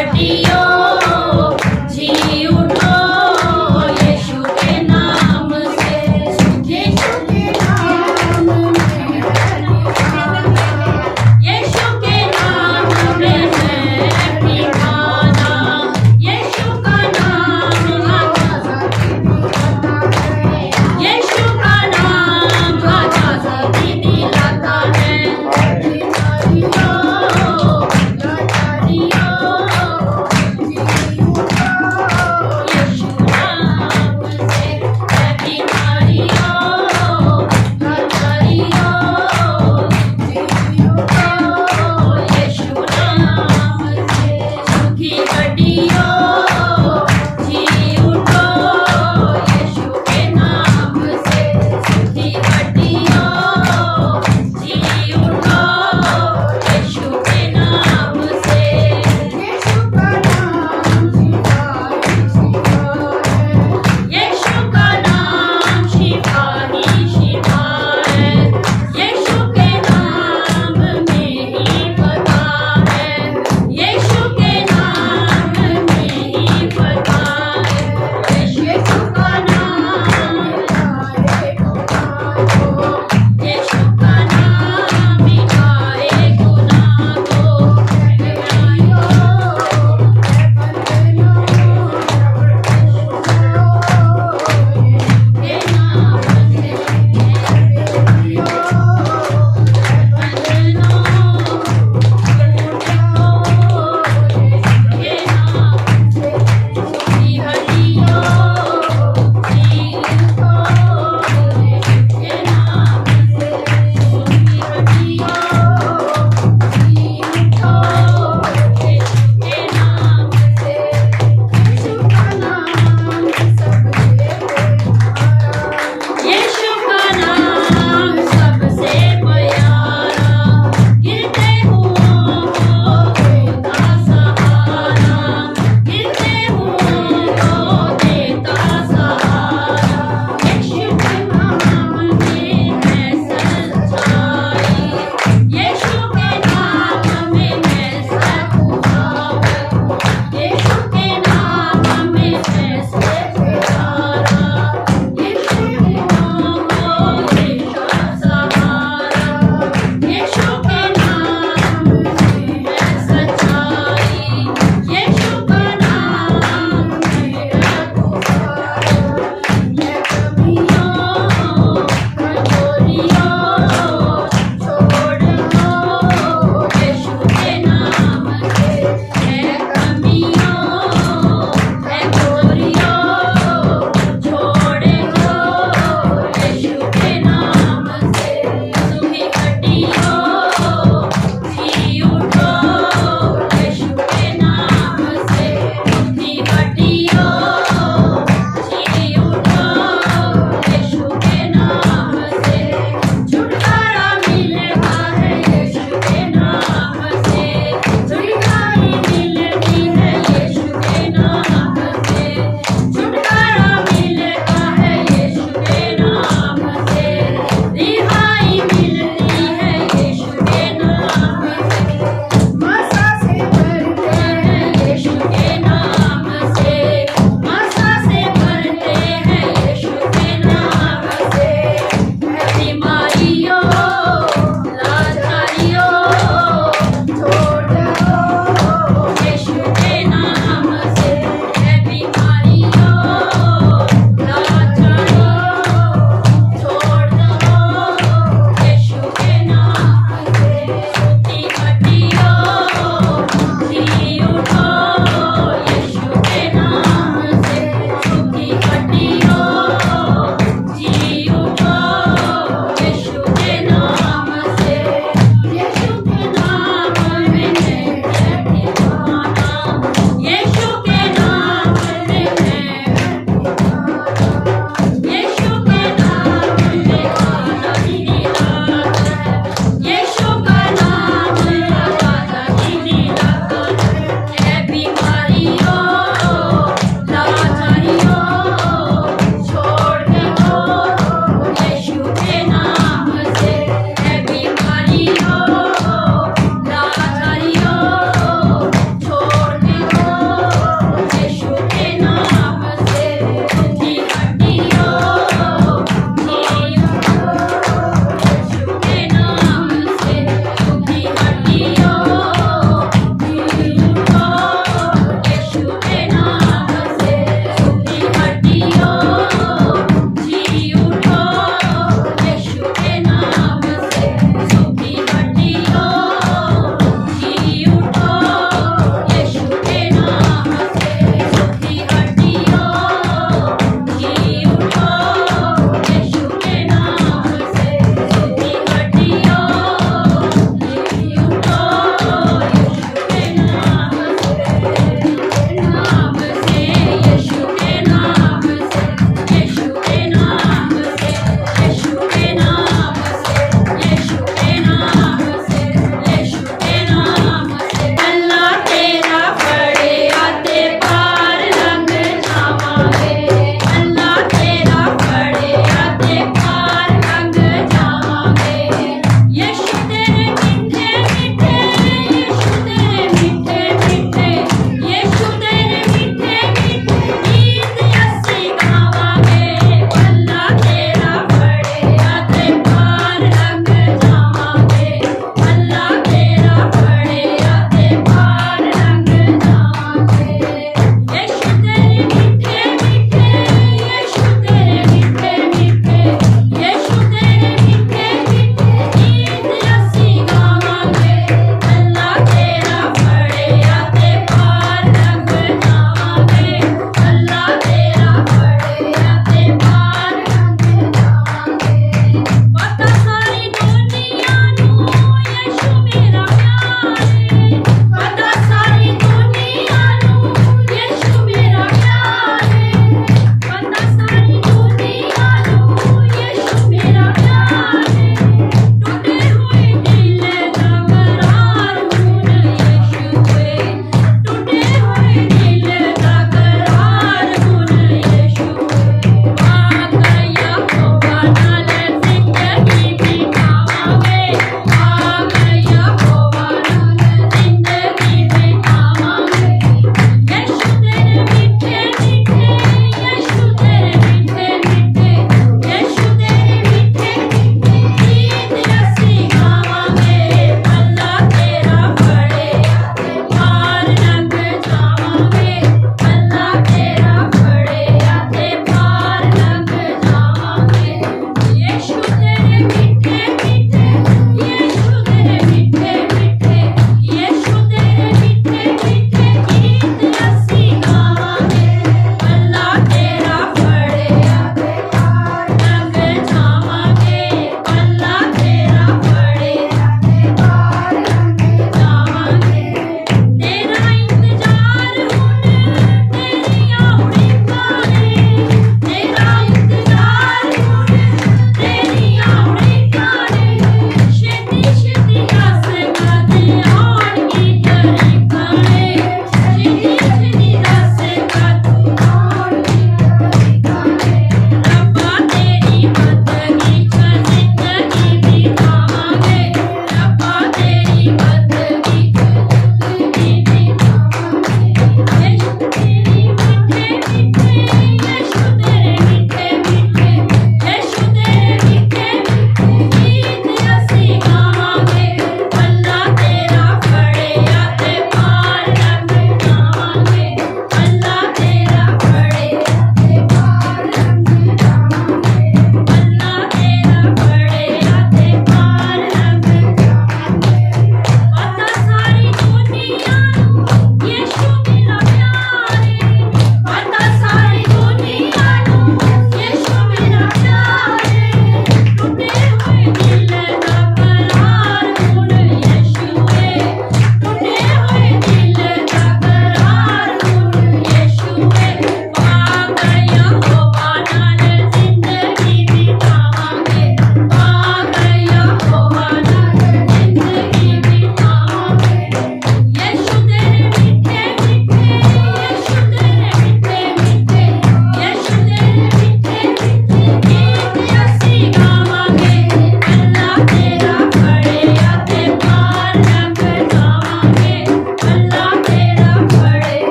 हड्डियों जी उठो यीशु के नाम से यीशु के नाम यीशु के नाम में है ठिकाना यीशु का नाम यीशु का नाम आजादी दिलाता है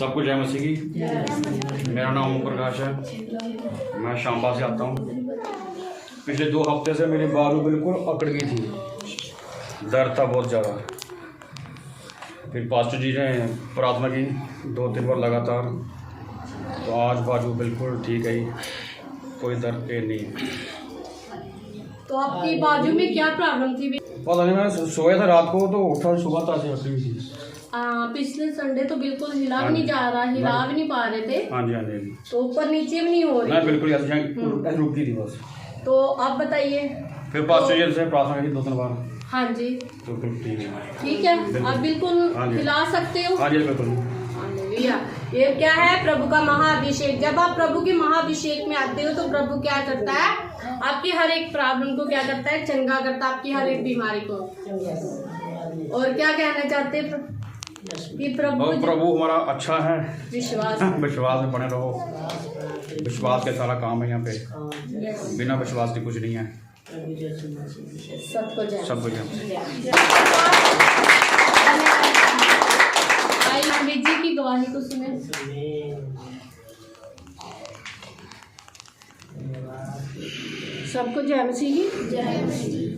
सबको जय मसीह की। मेरा नाम ओम प्रकाश है, मैं शामबा से आता हूँ। पिछले 2 हफ्ते से मेरी बाजू बिल्कुल अकड़ गई थी, दर्द था बहुत ज़्यादा। फिर पास्टर जी ने प्रार्थना की 2-3 बार लगातार, तो आज बाजू बिल्कुल ठीक है, कोई दर्द पेन नहीं है। तो आपकी बाजू में क्या प्रॉब्लम थी? पता नहीं, मैं सोया था रात को तो उठा सुबह ताज़ी हटी हुई थी। पिछले संडे तो बिल्कुल हिला भी नहीं जा रहा, हिला भी नहीं पा रहे थे। हाँ जी, हाँ जी। तो ऊपर नीचे भी नहीं हो रही? मैं बिल्कुल ऐसे रुक गई थी बस। तो आप बताइए। फिर पास्टर जी से प्रार्थना की 2-3 बार। हाँ जी, तो ठीक है। ठीक है, आप बिल्कुल हिला सकते हो। हाँ जी, बिल्कुल। ये क्या है? प्रभु का महाअभिषेक। जब आप प्रभु के महाअभिषेक में आते हो तो प्रभु क्या करता है? आपकी हर एक प्रॉब्लम को क्या करता है? चंगा करता है, आपकी हर एक बीमारी को। और क्या कहना चाहते हैं कि प्रभु हमारा अच्छा है। विश्वास में बने रहो। विश्वास के सारा काम है यहाँ पे, बिना विश्वास के कुछ नहीं है। सबको विजय की गवाही को सुने। सबको जय मसीह की।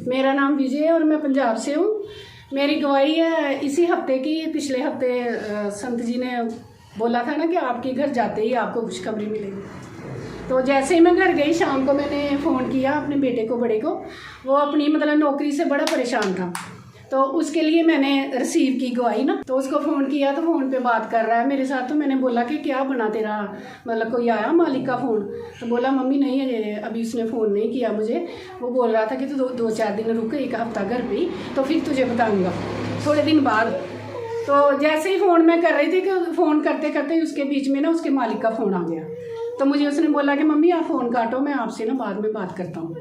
मेरा नाम विजय है और मैं पंजाब से हूँ। मेरी गवाही है इसी हफ्ते की। पिछले हफ्ते संत जी ने बोला था ना कि आपके घर जाते ही आपको खुशखबरी मिलेगी। तो जैसे ही मैं घर गई, शाम को मैंने फ़ोन किया अपने बेटे को, बड़े को। वो अपनी मतलब नौकरी से बड़ा परेशान था, तो उसके लिए मैंने रिसीव की गवाही ना। तो उसको फ़ोन किया तो फ़ोन पे बात कर रहा है मेरे साथ। तो मैंने बोला कि क्या बना तेरा, मतलब कोई आया मालिक का फ़ोन? तो बोला मम्मी नहीं है, अभी उसने फ़ोन नहीं किया मुझे। वो बोल रहा था कि तू 2-4 दिन रुक, 1 हफ्ता घर पे ही, तो फिर तुझे बताऊँगा थोड़े दिन बाद। तो जैसे ही फ़ोन मैं कर रही थी कि फ़ोन करते करते उसके बीच में ना उसके मालिक का फ़ोन आ गया। तो मुझे उसने बोला कि मम्मी आप फ़ोन काटो, मैं आपसे ना बाद में बात करता हूँ।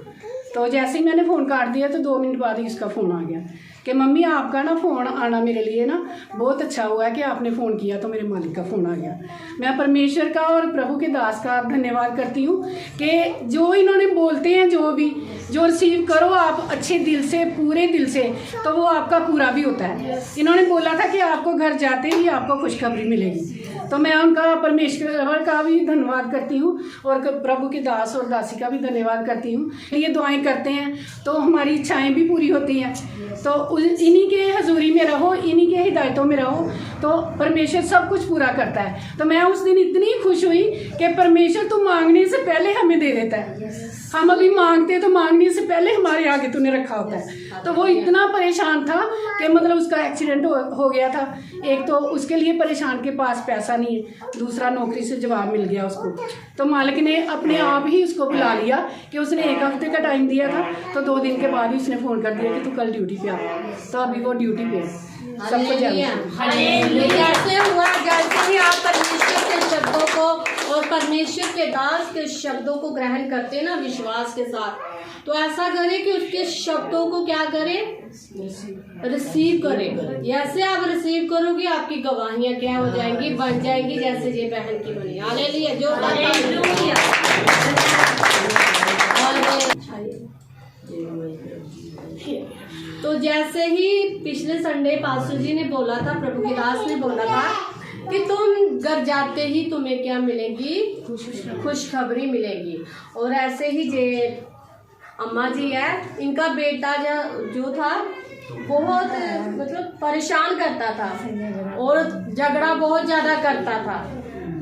तो जैसे ही मैंने फ़ोन काट दिया तो 2 मिनट बाद ही उसका फ़ोन आ गया कि मम्मी आपका ना फ़ोन आना मेरे लिए ना बहुत अच्छा हुआ है कि आपने फ़ोन किया, तो मेरे मालिक का फ़ोन आ गया। मैं परमेश्वर का और प्रभु के दास का धन्यवाद करती हूँ कि जो इन्होंने बोलते हैं, जो रिसीव करो आप अच्छे दिल से, पूरे दिल से, तो वो आपका पूरा भी होता है। इन्होंने बोला था कि आपको घर जाते ही आपको खुशखबरी मिलेगी। तो मैं उनका, परमेश्वर का भी धन्यवाद करती हूँ और प्रभु के दास और दासी का भी धन्यवाद करती हूँ। ये दुआएं करते हैं तो हमारी इच्छाएं भी पूरी होती हैं। तो इन्हीं के हजूरी में रहो, इन्हीं के हिदायतों में रहो, तो परमेश्वर सब कुछ पूरा करता है। तो मैं उस दिन इतनी खुश हुई कि परमेश्वर तू मांगने से पहले हमें दे देता है। हम अभी मांगते तो मांगने से पहले हमारे आगे तूने रखा होता है। तो वो इतना परेशान था कि मतलब उसका एक्सीडेंट हो गया था। एक तो उसके लिए परेशान के पास पैसा नहीं है, दूसरा नौकरी से जवाब मिल गया उसको। तो मालिक ने अपने आप ही उसको बुला लिया कि उसने 1 हफ्ते का टाइम दिया था, तो 2 दिन के बाद ही उसने फ़ोन कर दिया कि तू कल ड्यूटी पे आ। तो अभी वो ड्यूटी पे है। सबको जैसे हुआ, जैसे ही आप परमेश्वर के शब्दों को और परमेश्वर के दास के शब्दों को ग्रहण करते हैं ना विश्वास के साथ, तो ऐसा करें कि उसके शब्दों को क्या करें? रिसीव करें। जैसे आप रिसीव करोगे आपकी गवाहियां क्या हो जाएंगी? बन जाएंगी, जैसे ये बहन की बनी। हालेलुया। जो तो जैसे ही पिछले संडे पास्टर जी ने बोला था, प्रभु के दास ने बोला था कि तुम घर जाते ही तुम्हें क्या मिलेगी? खुशखबरी मिलेगी। और ऐसे ही जे अम्मा जी है, इनका बेटा जो था बहुत मतलब परेशान करता था और झगड़ा बहुत ज़्यादा करता था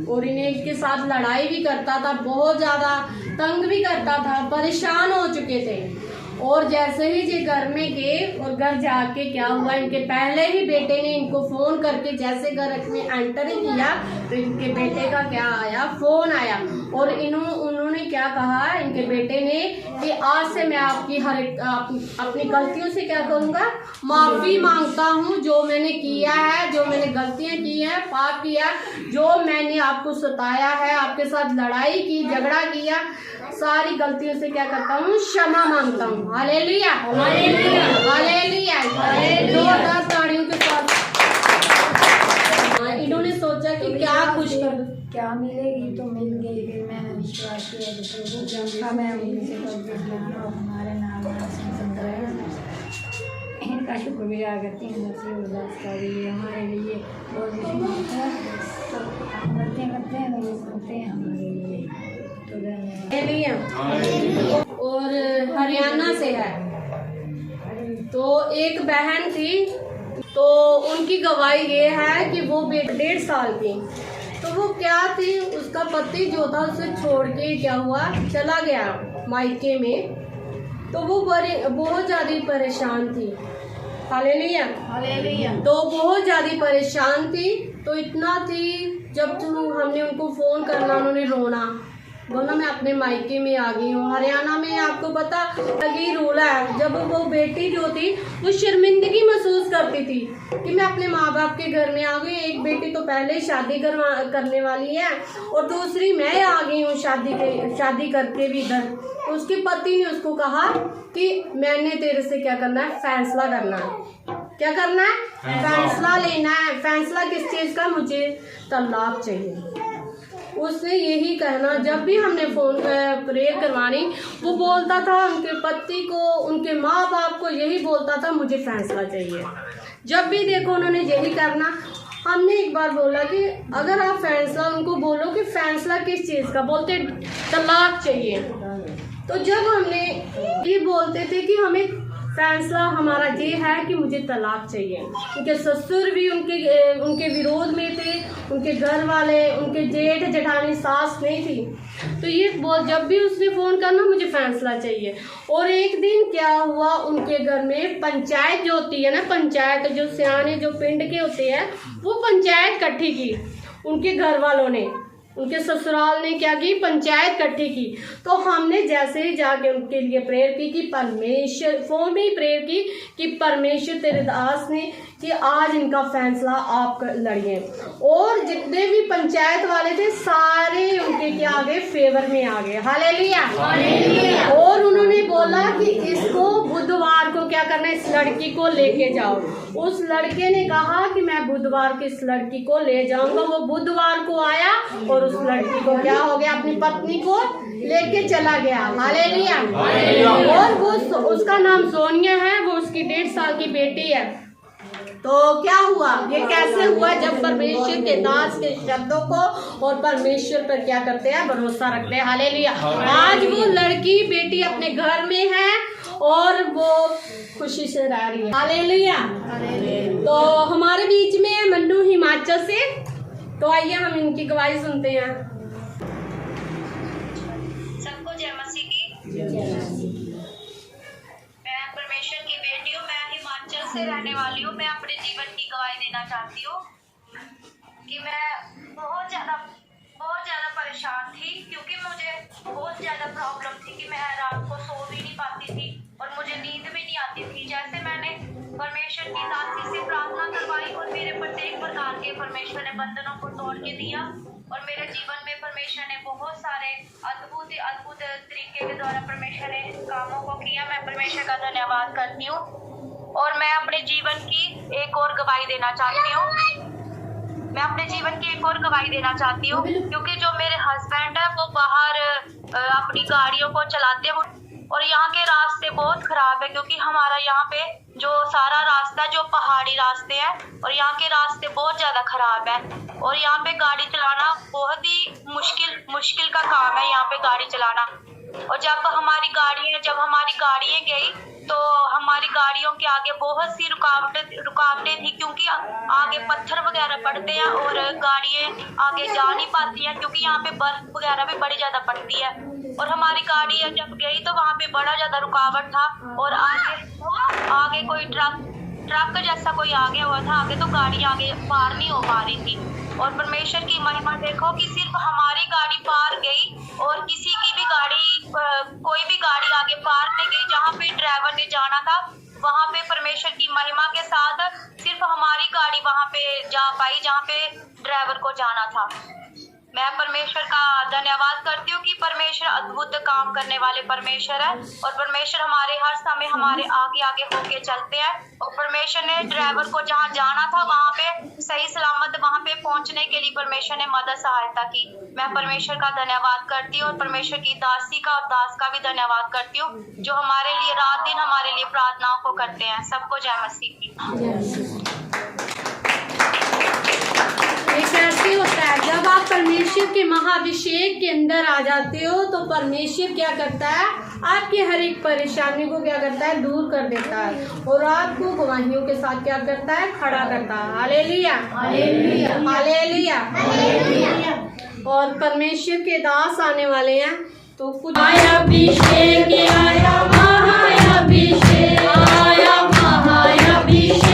और इनके साथ लड़ाई भी करता था, बहुत ज़्यादा तंग भी करता था, परेशान हो चुके थे। और जैसे ही ये घर में गए और घर जाके क्या हुआ, इनके पहले ही बेटे ने इनको फ़ोन करके जैसे घर में एंटर ही किया तो इनके बेटे का क्या आया? फ़ोन आया। और उन्होंने क्या कहा इनके बेटे ने कि आज से मैं आपकी अपनी गलतियों से क्या करूँगा? माफ़ी मांगता हूँ। जो मैंने किया है, जो मैंने गलतियाँ की हैं, पाप किया, जो मैंने आपको सताया है, आपके साथ लड़ाई की, झगड़ा किया, सारी गलतियों से क्या करता हूँ? क्षमा मांगता हूँ। Hallelujah, hallelujah, hallelujah. जोरदार ताड़ियों के साथ इन्होंने सोचा कि क्या खुश कर क्या मिलेगी, तो मिल गई। फिर मैंने विश्वास किया मैं उन्हीं से हमारे नाम इनका शुक्रिया करती हैं नसीब अरदास का लिए हमारे लिए और दुश्मन का सब काम करते हैं वही सुनते हैं हमारे लिए तो धन्यवाद। और हरियाणा से है। तो एक बहन थी, तो उनकी गवाही ये है कि वो 1.5 साल की, तो वो क्या थी, उसका पति जो था उसे छोड़ के क्या हुआ, चला गया मायके में। तो वो बहुत ज़्यादा परेशान थी। Hallelujah hallelujah. तो बहुत ज़्यादा परेशान थी, तो इतना थी जब हमने उनको फ़ोन करना, उन्होंने रोना, बोला मैं अपने मायके में आ गई हूँ। हरियाणा में आपको पता लगी रूल है, जब वो बेटी जो थी वो शर्मिंदगी महसूस करती थी कि मैं अपने माँ बाप के घर में आ गई। एक बेटी तो पहले ही शादी करने वाली है और दूसरी मैं आ गई हूँ शादी करके भी इधर। उसके पति ने उसको कहा कि मैंने तेरे से क्या करना है, फैसला करना है। क्या करना है? फैसला लेना है। फैसला किस चीज़ का? मुझे तलाक चाहिए। उसने यही कहना, जब भी हमने फ़ोन प्रेयर करवानी, वो बोलता था उनके पति को, उनके माँ बाप को यही बोलता था मुझे फैसला चाहिए। जब भी देखो उन्होंने यही करना। हमने एक बार बोला कि अगर आप फैसला, उनको बोलो कि फैसला किस चीज़ का, बोलते तलाक चाहिए। तो जब हमने ये बोलते थे कि हमें फैसला हमारा ये है कि मुझे तलाक चाहिए, उनके ससुर भी उनके विरोध में थे, उनके घर वाले, उनके जेठ जेठानी सास नहीं थी। तो ये जब भी उसने फ़ोन करना मुझे फैसला चाहिए। और एक दिन क्या हुआ, उनके घर में पंचायत जो होती है ना, पंचायत जो सियाने जो पिंड के होते हैं, वो पंचायत इकट्ठी की उनके घर वालों ने, उनके ससुराल ने क्या की, पंचायत इकट्ठी की। तो हमने जैसे ही जाके उनके लिए प्रेयर की कि परमेश्वर, फोन में ही प्रेयर की कि परमेश्वर तेरे दास ने कि आज इनका फैसला आप लड़िए। और जितने भी पंचायत वाले थे सारे उनके क्या आ गए, फेवर में आ गए। Hallelujah hallelujah. और उन्होंने बोला कि इसको बुधवार को क्या करना है, इस लड़की को लेके जाओ। उस लड़के ने कहा कि मैं बुधवार को इस लड़की को ले जाऊंगा। वो बुधवार को आया और उस लड़की को क्या हो गया, अपनी पत्नी को लेके चला गया। हालेलुया। और वो उसका नाम सोनिया है, वो उसकी 1.5 साल की बेटी है। तो क्या हुआ, ये कैसे हुआ, जब परमेश्वर के दास के शब्दों को और परमेश्वर पर क्या करते हैं, भरोसा रखते हैं। हालेलुया। आज वो लड़की बेटी अपने घर में है और वो खुशी से रह रही है। हालेलुया। तो हमारे बीच में है मन्नू हिमाचल से। तो आइए हम इनकी गवाही सुनते हैं। सबको जय मसीह की। मैं परमेश्वर की बेटी हूँ, मैं हिमाचल से रहने वाली हूँ। मैं अपने जीवन की गवाही देना चाहती हूँ कि मैं बहुत ज़्यादा परेशान थी, क्योंकि मुझे बहुत ज़्यादा प्रॉब्लम थी कि मैं रात को सो भी नहीं पाती थी और मुझे नींद भी नहीं आती थी। जैसे मैंने परमेश्वर की दासी से प्रार्थना करवाई और मेरे प्रत्येक प्रकार के परमेश्वर ने बंधनों को तोड़ के दिया और मेरे जीवन में परमेश्वर ने बहुत सारे अद्भुत तरीके के द्वारा परमेश्वर ने कामों को किया। मैं परमेश्वर का धन्यवाद करती हूँ और मैं अपने जीवन की एक और गवाही देना चाहती हूँ। मैं अपने जीवन की एक और गवाही देना चाहती हूँ, क्योंकि जो मेरे हस्बैंड है वो बाहर अपनी गाड़ियों को चलाते हैं और यहाँ के रास्ते बहुत खराब है, क्योंकि हमारा यहाँ पे जो सारा रास्ता जो पहाड़ी रास्ते हैं और यहाँ के रास्ते बहुत ज़्यादा खराब है और यहाँ पे गाड़ी चलाना बहुत ही मुश्किल का काम है यहाँ पे गाड़ी चलाना। और जब हमारी गाड़ियाँ गई तो हमारी गाड़ियों के आगे बहुत सी रुकावटें थी, क्योंकि आगे पत्थर वगैरह पड़ते हैं और गाड़ियाँ आगे जा नहीं पाती हैं, क्योंकि यहाँ पे बर्फ वगैरह भी बड़ी ज़्यादा पड़ती है। और हमारी गाड़ी जब गई तो वहाँ पे बड़ा ज़्यादा रुकावट था और आगे कोई ट्रक जैसा कोई आ गया हुआ था आगे, तो गाड़ी आगे पार नहीं हो पा रही थी। और परमेश्वर की महिमा देखो कि सिर्फ हमारी गाड़ी पार गई और किसी की भी गाड़ी, कोई भी गाड़ी आगे पार नहीं गई। जहाँ पे ड्राइवर ने जाना था वहाँ पे परमेश्वर की महिमा के साथ सिर्फ हमारी गाड़ी वहाँ पे जा पाई जहाँ पे ड्राइवर को जाना था। मैं परमेश्वर का धन्यवाद करती हूँ कि परमेश्वर अद्भुत काम करने वाले परमेश्वर है और परमेश्वर हमारे हर समय हमारे आगे आगे होके चलते हैं और परमेश्वर ने ड्राइवर को जहाँ जाना था वहाँ पे सही सलामत वहाँ पे पहुँचने के लिए परमेश्वर ने मदद सहायता की। मैं परमेश्वर का धन्यवाद करती हूँ और परमेश्वर की दासी का और दास का भी धन्यवाद करती हूँ जो हमारे लिए रात दिन हमारे लिए प्रार्थनाओं को करते हैं। सबको जय मसीह की। ये कैसे होता है? जब आप परमेश्वर के महाअभिषेक के अंदर आ जाते हो तो परमेश्वर क्या करता है, आपकी हर एक परेशानी को क्या करता है, दूर कर देता है और आपको गवाहियों के साथ क्या करता है, खड़ा करता है। Hallelujah, hallelujah, hallelujah. और परमेश्वर के दास आने वाले हैं तो कुछ महाअभिषेक आया, महाअभिषेक आया, महाअभिषेक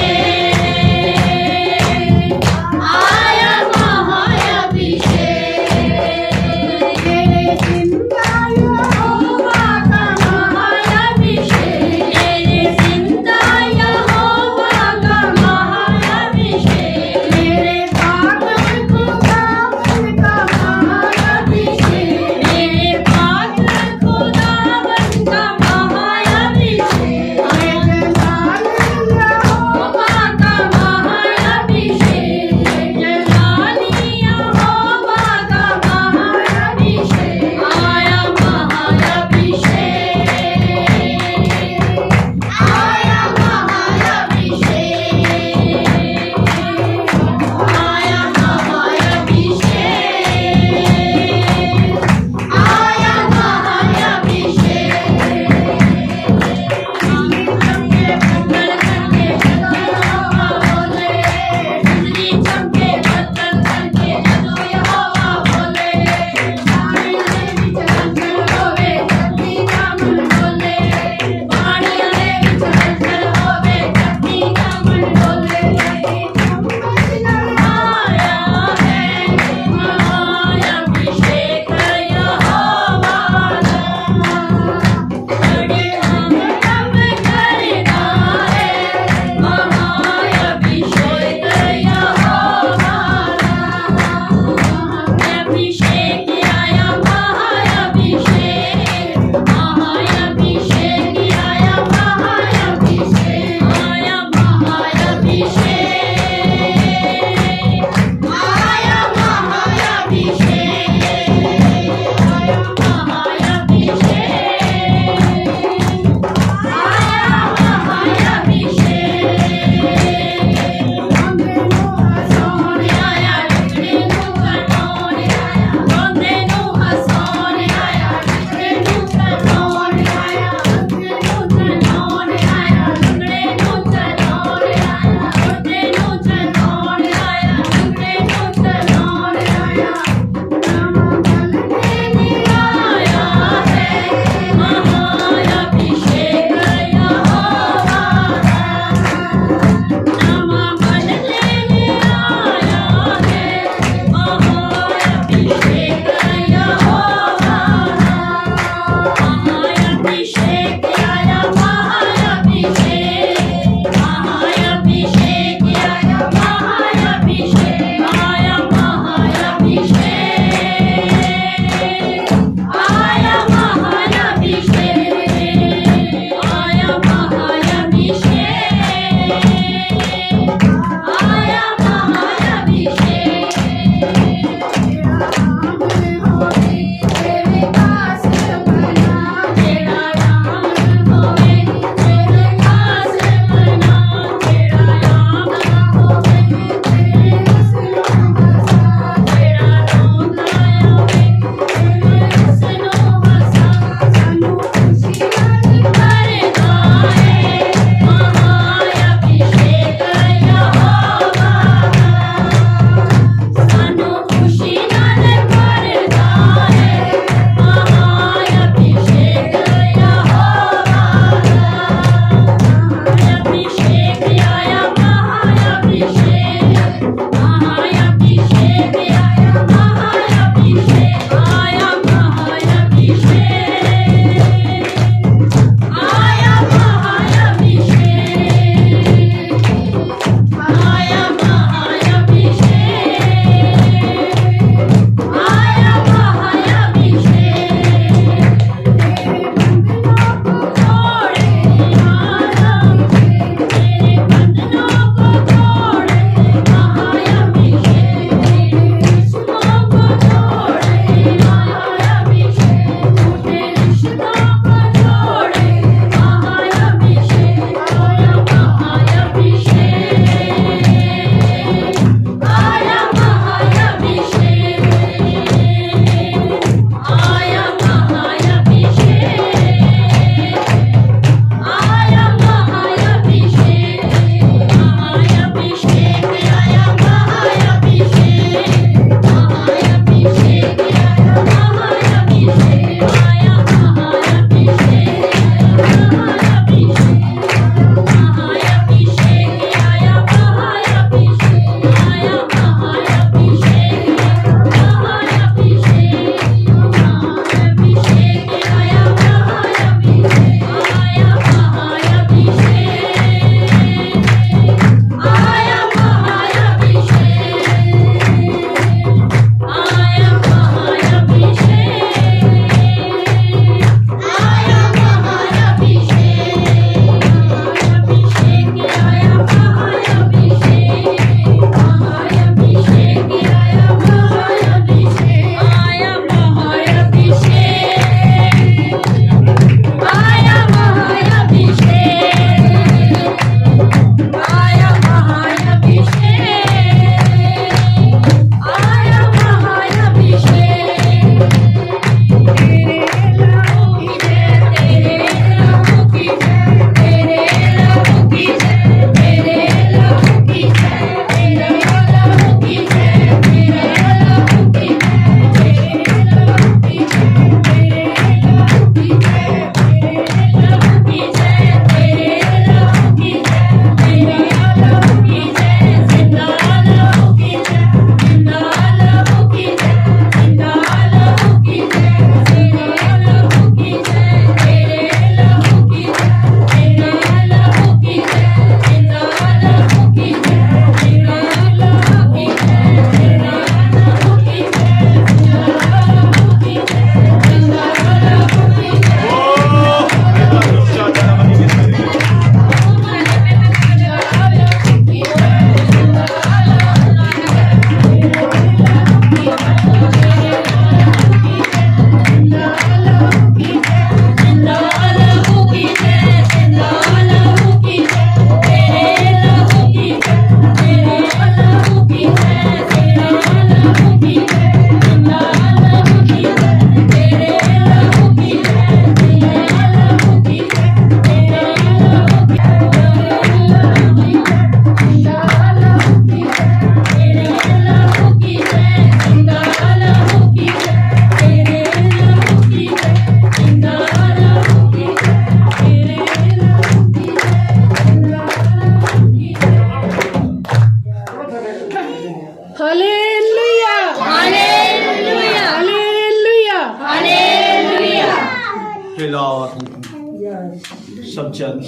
सब जन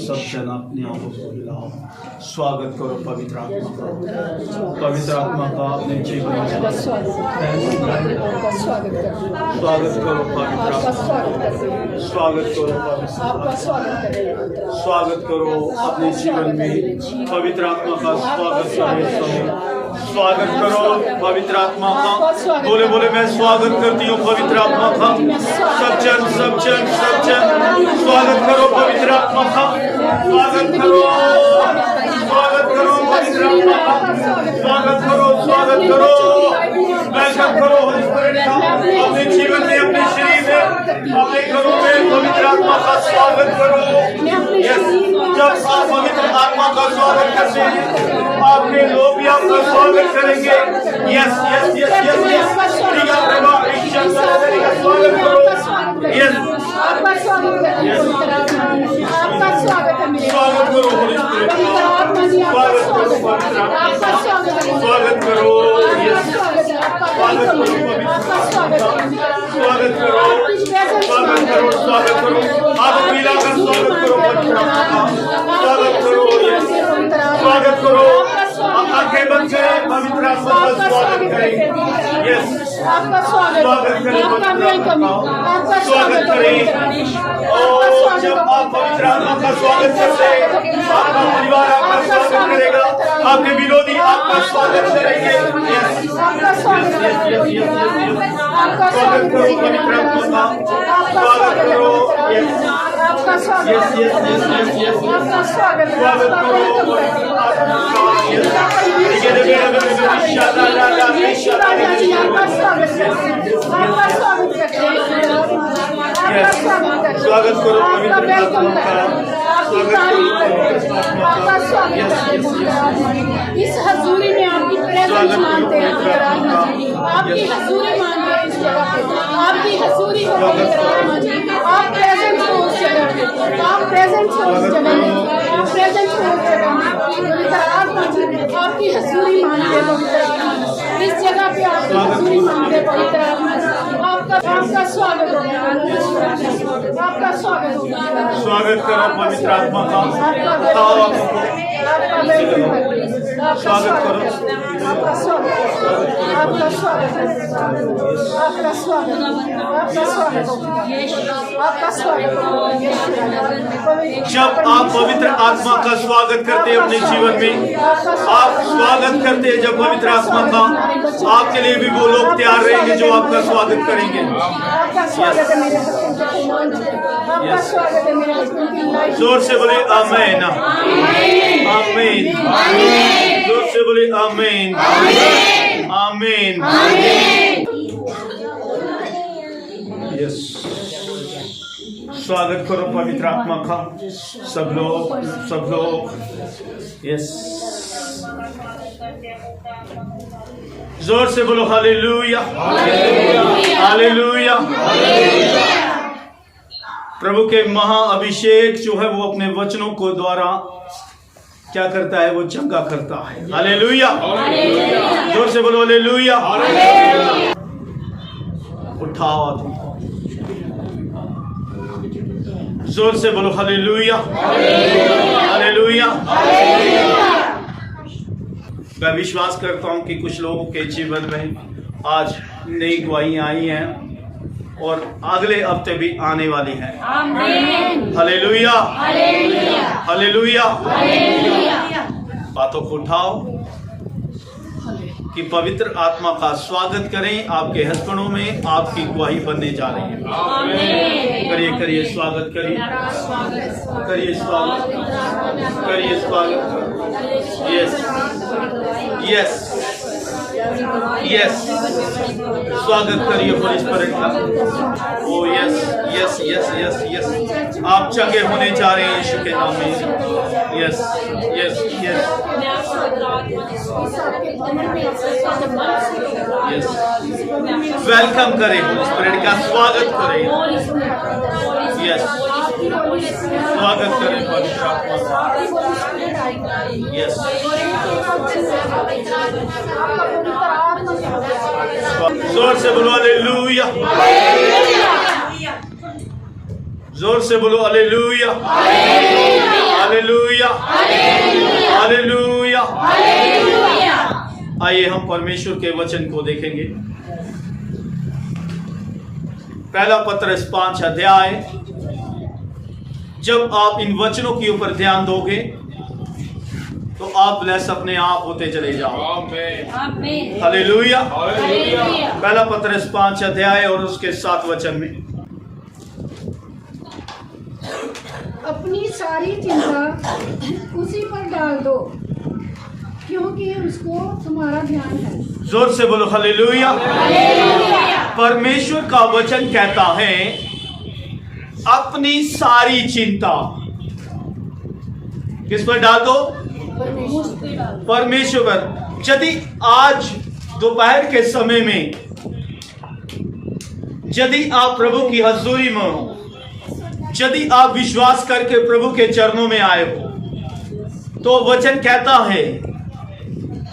अपने आंखों को हिलाओ, स्वागत करो पवित्र आत्मा का। पवित्र आत्मा का अपने जीवन में स्वागत करो पवित्र आत्मा, स्वागत करो स्वागत करो अपने जीवन में पवित्र आत्मा का। स्वागत करो पवित्र आत्मा का। बोले बोले मैं स्वागत करती हूँ पवित्र आत्मा का। सब जन स्वागत करो पवित्र आत्मा का। स्वागत करो पवित्र आत्मा का। स्वागत करो वेलकम करो होली स्पिरिट का अपने जीवन में, अपने शरीर में, अपने घरों में पवित्र आत्मा का स्वागत करो। यस, जब आप पवित्र आत्मा का स्वागत करते हैं आपके लोग भी आपका स्वागत करेंगे। Yes yes yes yes yes स्वागत करो। यस आपका स्वागत है, आपका स्वागत है मेरे स्वागत करो होली स्पिरिट का। स्वागत करो। यस स्वागत करो। आप मिलाकर स्वागत करो पवित्र आत्मा का। स्वागत करो। यस स्वागत करो। आंखें बंद करें, पवित्र आत्मा का स्वागत करें। यस आपका स्वागत करें, आपका वेलकम, आपका स्वागत करें। और जब आप पवित्र आत्मा का स्वागत करते हैं आपका परिवार आपका स्वागत करेगा, आपके विरोधी आपका स्वागत करेंगे। आपका स्वागत करो पवित्र आत्मा का। स्वागत करो। आपका स्वागत आपका स्वागत स्वागत करो। स्वागत करो पवित्र आत्मा का। आपका स्वागत इस हजूरी में आपकी प्रेजेंस मानते हैं। आपकी हजूरी मानते हैं इस जगह पे, आपकी हजूरी हो पवित्र आत्मा जी। आप प्रेजेंट हो उस जगह पे, आप प्रेजेंट हो उस जगह में, आप प्रेजेंट हो उस जगह में पवित्र आत्मा जी। आपकी हजूरी मानते हैं पवित्र आत्मा, इस जगह पे आपकी हजूरी मानते हैं पवित्र आत्मा। आपका स्वागत हो, आपका स्वागत हो। स्वागत करो पवित्र आत्मा का। स्वागत करो। आपका स्वागत, आपका स्वागत है, आपका स्वागत, आपका स्वागत, आपका स्वागत। जब आप पवित्र आत्मा का स्वागत करते हैं अपने जीवन में, आप स्वागत करते हैं जब पवित्र आत्मा का, आपके लिए भी वो लोग तैयार रहेंगे जो आपका स्वागत करेंगे। आपका स्वागत है मेरे हस्बैंड, आपका स्वागत है मेरे हस्बैंड की लाइफ। जोर से बोले आमीन, आमीन। जोर से बोले आमीन, आमीन। यस, स्वागत करो पवित्र आत्मा का। सब लोग यस, जोर से बोलो हालेलुया, हालेलुया। प्रभु के महाअभिषेक जो है वो अपने वचनों को द्वारा क्या करता है, वो चंगा करता है। हालेलुया, जोर से बोलो हालेलुया। उठाओ आदमी, जोर से बोलो हालेलुया, हालेलुया। मैं विश्वास करता हूं कि कुछ लोगों के जीवन में आज नई गवाहियां आई हैं और अगले हफ्ते भी आने वाली हैं। Hallelujah, hallelujah. बातों को उठाओ कि पवित्र आत्मा का स्वागत करें। आपके हस्बैंडों में आपकी गवाही बनने जा रही है। करिए करिए स्वागत, करिए करिए स्वागत, करिए स्वागत। यस यस यस, स्वागत करिए होली स्पिरिट का। ओ yes yes yes yes yes, आप चंगे होने जा रहे हैं यीशु के नाम में। Yes yes yes yes, welcome करें होली स्पिरिट का, स्वागत करें। यस, स्वागत करें पवित्र आत्मा का। यस, जोर से बोलो हालेलुया, जोर से बोलो हालेलुया, हालेलुया, हालेलुया। आइए हम परमेश्वर के वचन को देखेंगे। पहला पत्रस 5 अध्याय। जब आप इन वचनों के ऊपर ध्यान दोगे तो आप ब्लेस अपने आप होते चले जाओ। हालेलुया। पहला पत्रस 5 अध्याय और उसके 7 वचन में, अपनी सारी चिंता उसी पर डाल दो क्योंकि उसको तुम्हारा ध्यान है। जोर से बोलो हालेलुया। परमेश्वर का वचन कहता है अपनी सारी चिंता किस पर डाल दो? परमेश्वर पर। यदि आज दोपहर के समय में यदि आप प्रभु की हजूरी में हो, यदि आप विश्वास करके प्रभु के चरणों में आए हो, तो वचन कहता है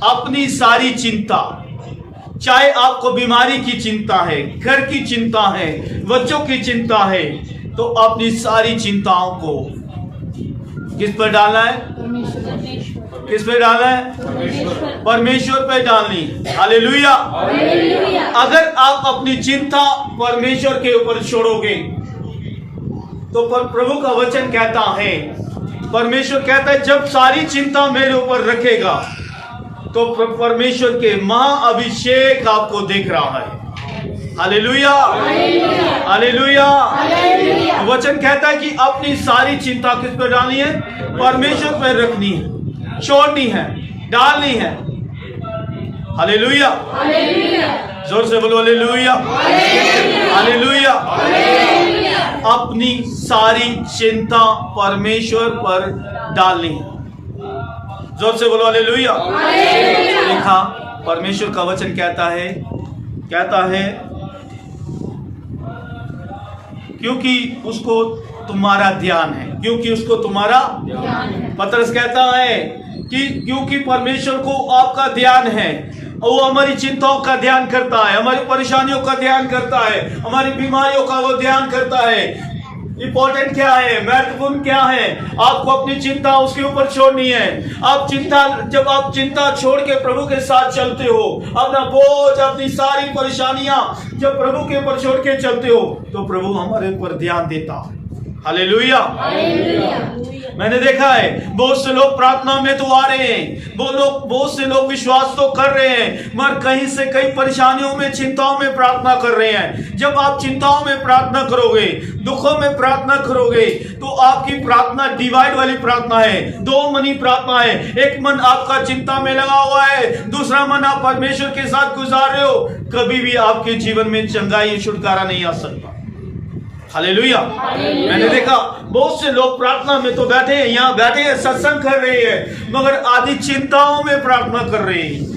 अपनी सारी चिंता, चाहे आपको बीमारी की चिंता है, घर की चिंता है, बच्चों की चिंता है, तो अपनी सारी चिंताओं को किस पर डालना है? किस पे डालना है? परमेश्वर पे डालनी। हालेलुया। अगर आप अपनी चिंता परमेश्वर के ऊपर छोड़ोगे तो प्रभु का वचन कहता है, परमेश्वर कहता है जब सारी चिंता मेरे ऊपर रखेगा तो परमेश्वर के महाअभिषेक आपको देख रहा है। Hallelujah, hallelujah. वचन कहता है कि अपनी सारी चिंता किस पर डालनी है? परमेश्वर पर रखनी है, छोड़नी है, डालनी है। हालेलुया। जोर से बोलो हालेलुया, हालेलुया। अपनी सारी चिंता परमेश्वर पर डालनी है। जोर से बोलो हालेलुया। देखा परमेश्वर का वचन कहता है क्योंकि उसको तुम्हारा ध्यान है, क्योंकि उसको तुम्हारा पत्रस कहता है कि क्योंकि परमेश्वर को आपका ध्यान है, वो हमारी चिंताओं का ध्यान करता है, हमारी परेशानियों का ध्यान करता है, हमारी बीमारियों का वो ध्यान करता है। इंपॉर्टेंट क्या है, महत्वपूर्ण क्या है? आपको अपनी चिंता उसके ऊपर छोड़नी है। जब आप चिंता छोड़ के प्रभु के साथ चलते हो, अपना बोझ, अपनी सारी परेशानियां जब प्रभु के ऊपर छोड़ के चलते हो तो प्रभु हमारे ऊपर ध्यान देता है। हालेलुया। मैंने देखा है बहुत से लोग प्रार्थना में तो आ रहे हैं, बहुत से लोग विश्वास तो कर रहे हैं, मगर कहीं से कई परेशानियों में, चिंताओं में प्रार्थना कर रहे हैं। जब आप चिंताओं में प्रार्थना करोगे, दुखों में प्रार्थना करोगे, तो आपकी प्रार्थना डिवाइड वाली प्रार्थना है, दो मनी प्रार्थना है। एक मन आपका चिंता में लगा हुआ है, दूसरा मन आप परमेश्वर के साथ गुजार रहे हो। कभी भी आपके जीवन में चंगाई, छुटकारा नहीं आ सकता। हालेलुया। मैंने देखा बहुत से लोग प्रार्थना में तो बैठे हैं, यहाँ बैठे हैं, सत्संग कर रहे हैं, मगर आधी चिंताओं में प्रार्थना कर रहे हैं,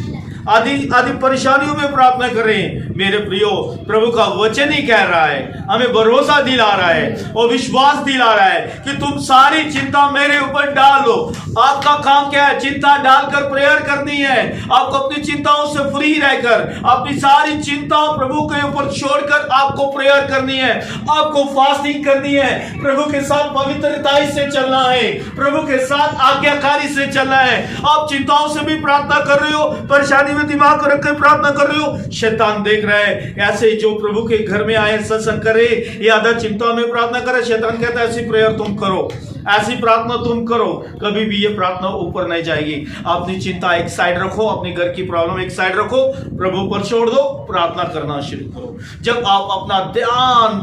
आदि परेशानियों में प्रार्थना कर रहे हैं। मेरे प्रियो, प्रभु का वचन ही कह रहा है, हमें भरोसा दिला रहा है और विश्वास दिला रहा है कि तुम सारी चिंता मेरे ऊपर डालो। आपका काम क्या है? चिंता डालकर प्रेयर करनी है। आपको अपनी चिंताओं से फ्री रहकर अपनी सारी चिंताओं प्रभु के ऊपर छोड़कर आपको प्रेयर करनी है, आपको फास्टिंग करनी है, प्रभु के साथ पवित्रताई से चलना है, प्रभु के साथ आज्ञाकारी से चलना है। आप चिंताओं से भी प्रार्थना कर रहे हो, परेशानी में दिमाग रख कर प्रार्थना कर रहे हो, शैतान देख रहा है। ऐसे जो प्रभु के घर में आए, सत्संग करे, ये आधा चिंता में प्रार्थना करे, शैतान कहता है ऐसी प्रेयर तुम करो, ऐसी प्रार्थना तुम करो। कभी भी ये प्रार्थना ऊपर नहीं जाएगी। अपनी चिंता एक साइड रखो, अपने घर की प्रॉब्लम एक साइड रखो, प्रभु पर छोड़ दो, प्रार्थना करना शुरू करो। जब आप अपना ध्यान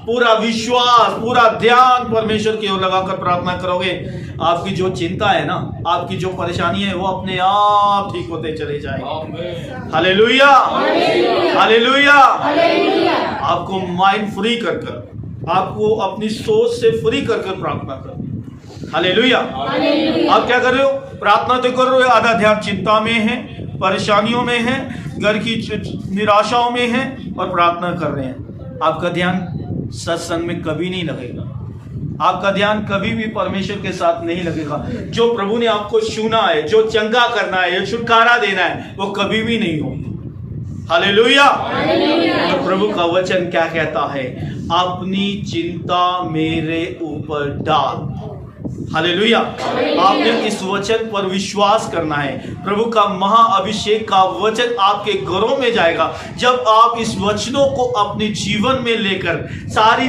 पूरा विश्वास, पूरा ध्यान परमेश्वर की ओर लगाकर प्रार्थना करोगे, आपकी जो चिंता है ना, आपकी जो परेशानी है, वो अपने आप ठीक होते चले जाएंगे। Hallelujah, hallelujah. आपको माइंड फ्री कर आपको अपनी सोच से फ्री कर प्रार्थना कर। हालेलुया। आप क्या कर रहे हो? प्रार्थना तो कर रहे हो, आधा ध्यान चिंता में है, परेशानियों में है, घर की निराशाओं में है और प्रार्थना कर रहे हैं। आपका ध्यान सत्संग में कभी नहीं लगेगा, आपका ध्यान कभी भी परमेश्वर के साथ नहीं लगेगा। जो प्रभु ने आपको चुना है, जो चंगा करना है, छुटकारा देना है, वो कभी भी नहीं हो। हालेलुया। तो प्रभु का वचन क्या कहता है? अपनी चिंता मेरे ऊपर डाल। हालेलुया। आपने इस वचन पर विश्वास करना है। प्रभु का महाअभिषेक का वचन आपके घरों में जाएगा जब आप इस वचनों को अपने जीवन में लेकर सारी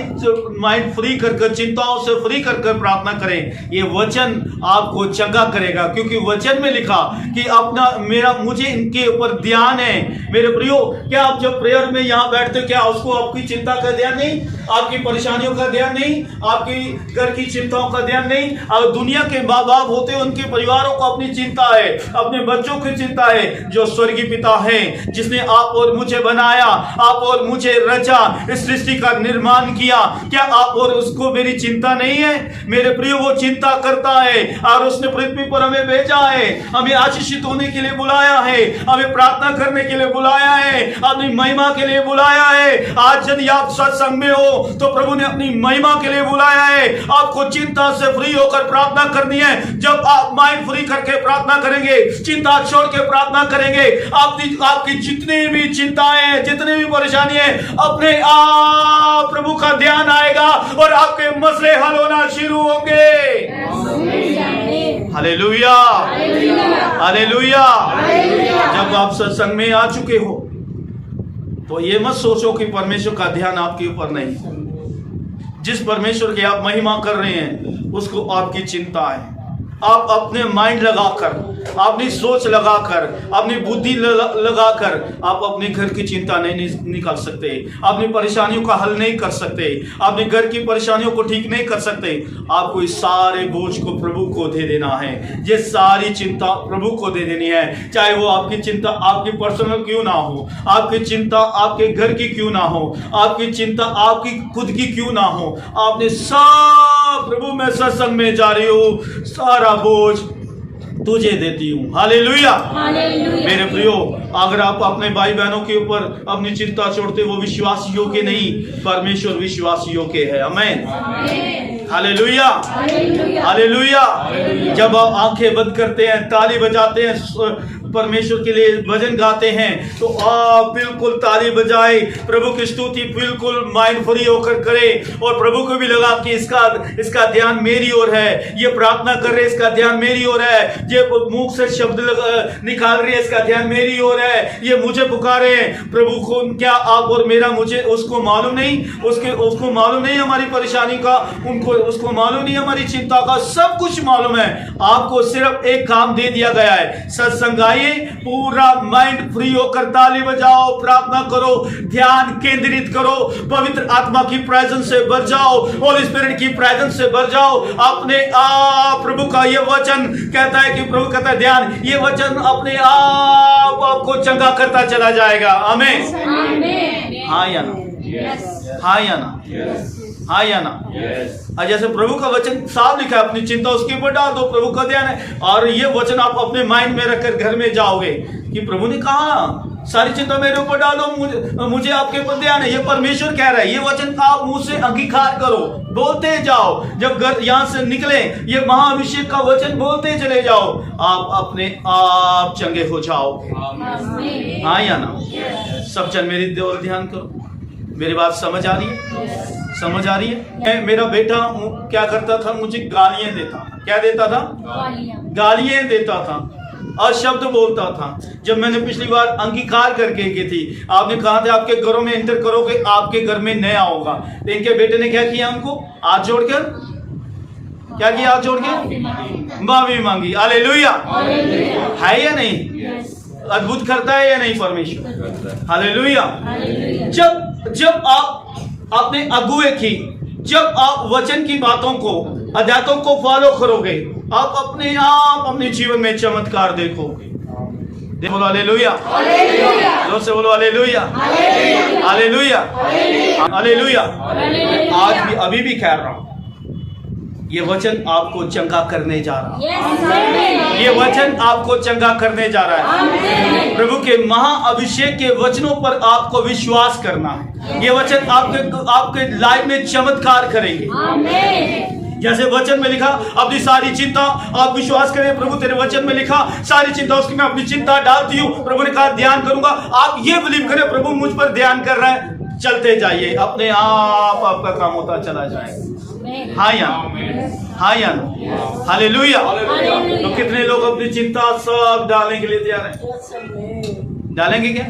माइंड फ्री कर चिंताओं से फ्री कर प्रार्थना करें। ये वचन आपको चंगा करेगा, क्योंकि वचन में लिखा कि अपना मुझे इनके ऊपर ध्यान है। मेरे प्रियो, क्या आप जब प्रेयर में यहाँ बैठते हो, क्या उसको आपकी चिंता का ध्यान नहीं, आपकी परेशानियों का ध्यान नहीं, आपकी घर की चिंताओं का ध्यान नहीं? और दुनिया के माँ बाप होते हैं, उनके परिवारों को अपनी चिंता है, अपने बच्चों की चिंता है। जो स्वर्गीय पिता है, जिसने आप और मुझे बनाया, आप और मुझे रचा, इस सृष्टि का निर्माण किया, क्या आप और उसको मेरी चिंता नहीं है? मेरे प्रियो, वो चिंता करता है और उसने पृथ्वी पर हमें भेजा है, हमें आशीषित होने के लिए बुलाया है, हमें प्रार्थना करने के लिए बुलाया है, अपनी महिमा के लिए बुलाया है। आज यदि आप सत्संग में हो तो प्रभु ने अपनी महिमा के लिए बुलाया है। आपको चिंता से फ्री होकर प्रार्थना करनी है। जब आप माइंड फ्री करके प्रार्थना करेंगे, चिंता छोड़ के प्रार्थना करेंगे, आपकी जितनी भी चिंताएं, जितनी भी परेशानी है, अपने आप प्रभु का ध्यान आएगा और आपके मसले हल होना शुरू होंगे। Hallelujah, hallelujah. जब आप सत्संग में आ चुके हो तो ये मत सोचो कि परमेश्वर का ध्यान आपके ऊपर नहीं। जिस परमेश्वर की आप महिमा कर रहे हैं उसको आपकी चिंता है। आप अपने माइंड लगाकर, अपनी सोच लगाकर, अपनी बुद्धि लगाकर आप अपने घर की चिंता नहीं निकाल सकते, अपनी परेशानियों का हल नहीं कर सकते, अपने घर की परेशानियों को ठीक नहीं कर सकते। आपको इस सारे बोझ को प्रभु को दे देना है। ये सारी चिंता प्रभु को दे देनी है। चाहे वो आपकी चिंता आपकी पर्सनल क्यों ना हो, आपकी चिंता आपके घर की क्यों ना हो, आपकी चिंता आपकी खुद की क्यों ना हो, आपने सब प्रभु मैं सत्संग में जा रही हूँ, सारा बोझ तुझे देती हूँ। हालेलुया। मेरे प्रियो, अगर आप अपने भाई बहनों के ऊपर अपनी चिंता छोड़ते, वो विश्वास योग्य नहीं, परमेश्वर विश्वास योग्य है। आमीन। Hallelujah, hallelujah. जब आप आंखें बंद करते हैं, ताली बजाते हैं, परमेश्वर के लिए भजन गाते हैं, तो आप बिल्कुल ताली बजाए, प्रभु की स्तुति बिल्कुल माइंड फ्री होकर करें और प्रभु को भी लगा कि इसका ध्यान मेरी ओर है, ये प्रार्थना कर रहे, इसका ध्यान मेरी ओर है, ये मुख से शब्द निकाल रही है, इसका ध्यान मेरी ओर है, ये मुझे पुकारे प्रभु को। क्या आप और मेरा मुझे उसको मालूम नहीं, उसको मालूम नहीं हमारी परेशानी का, उसको मालूम नहीं हमारी चिंता का, सब कुछ मालूम है। आपको सिर्फ एक काम दे दिया गया है, सत्संग आइए, पूरा माइंड फ्री होकर ताली बजाओ, प्रार्थना करो, ध्यान केंद्रित करो, पवित्र आत्मा की प्रेजेंस से भर जाओ, होली स्पिरिट की प्रेजेंस से भर जाओ। अपने आप प्रभु का ये वचन कहता है कि प्रभु कहता है ध्यान, ये वचन अपने आप आपको चंगा करता चला जाएगा। आमीन। हाँ या ना? हाँ या ना? हाँ या ना? आज जैसे प्रभु का वचन साफ लिखा है, अपनी चिंता उसके ऊपर डाल दो, प्रभु का ध्यान है। और ये वचन आप अपने माइंड में रखकर घर में जाओगे कि प्रभु ने कहा सारी चिंता मेरे ऊपर डालो, मुझे आपके ऊपर ध्यान है। ये परमेश्वर कह रहा है, ये वचन आप मुंह से अंगीकार करो, बोलते जाओ। जब घर यहाँ से निकले, ये महाअभिषेक का वचन बोलते चले जाओ, आप अपने आप चंगे हो जाओ। हाँ या ना? सब जन मेरी ओर ध्यान करो। मेरी बात समझ आ रही है? समझ आ रही है? मेरा बेटा क्या करता था, मुझे गालियां देता था। क्या देता था? गालियां देता था, अशब्द बोलता था। जब मैंने पिछली बार अंगीकार करके की थी, आपने कहा था आपके घरों में एंटर करोगे, आपके घर में नया होगा। तो इनके बेटे ने क्या किया? हमको हाथ जोड़कर क्या किया? हाथ जोड़ के माफी मांगी। हालेलुया। है या नहीं? अद्भुत करता है या नहीं परमेश्वर? हालेलुया। जब आप अपने अगुए की, जब आप वचन की बातों को, आदतों को फॉलो करोगे, आप अपने आप अपने जीवन में चमत्कार देखोगे। बोलो हालेलुया, जोर से बोलो हालेलुया, हालेलुया, हालेलुया। आज भी अभी भी कह रहा हूं, ये वचन आपको चंगा करने जा रहा है। ये वचन आपको चंगा करने जा रहा है। प्रभु के महाअभिषेक के वचनों पर आपको विश्वास करना है। ये वचन आपके लाइफ में चमत्कार करेंगे। जैसे वचन में लिखा, अपनी सारी चिंता आप विश्वास करें, प्रभु तेरे वचन में लिखा सारी चिंता उसकी मैं अपनी चिंता डालती हूँ। प्रभु ने कहा ध्यान करूंगा। आप ये बिलीव करें प्रभु मुझ पर ध्यान कर रहा है, चलते जाइए, अपने आप आपका काम होता चला जाएगा। हाँ या हाँ या हालेलुया। तो कितने लोग अपनी चिंता सब डालने के लिए तैयार हैं? डालेंगे क्या?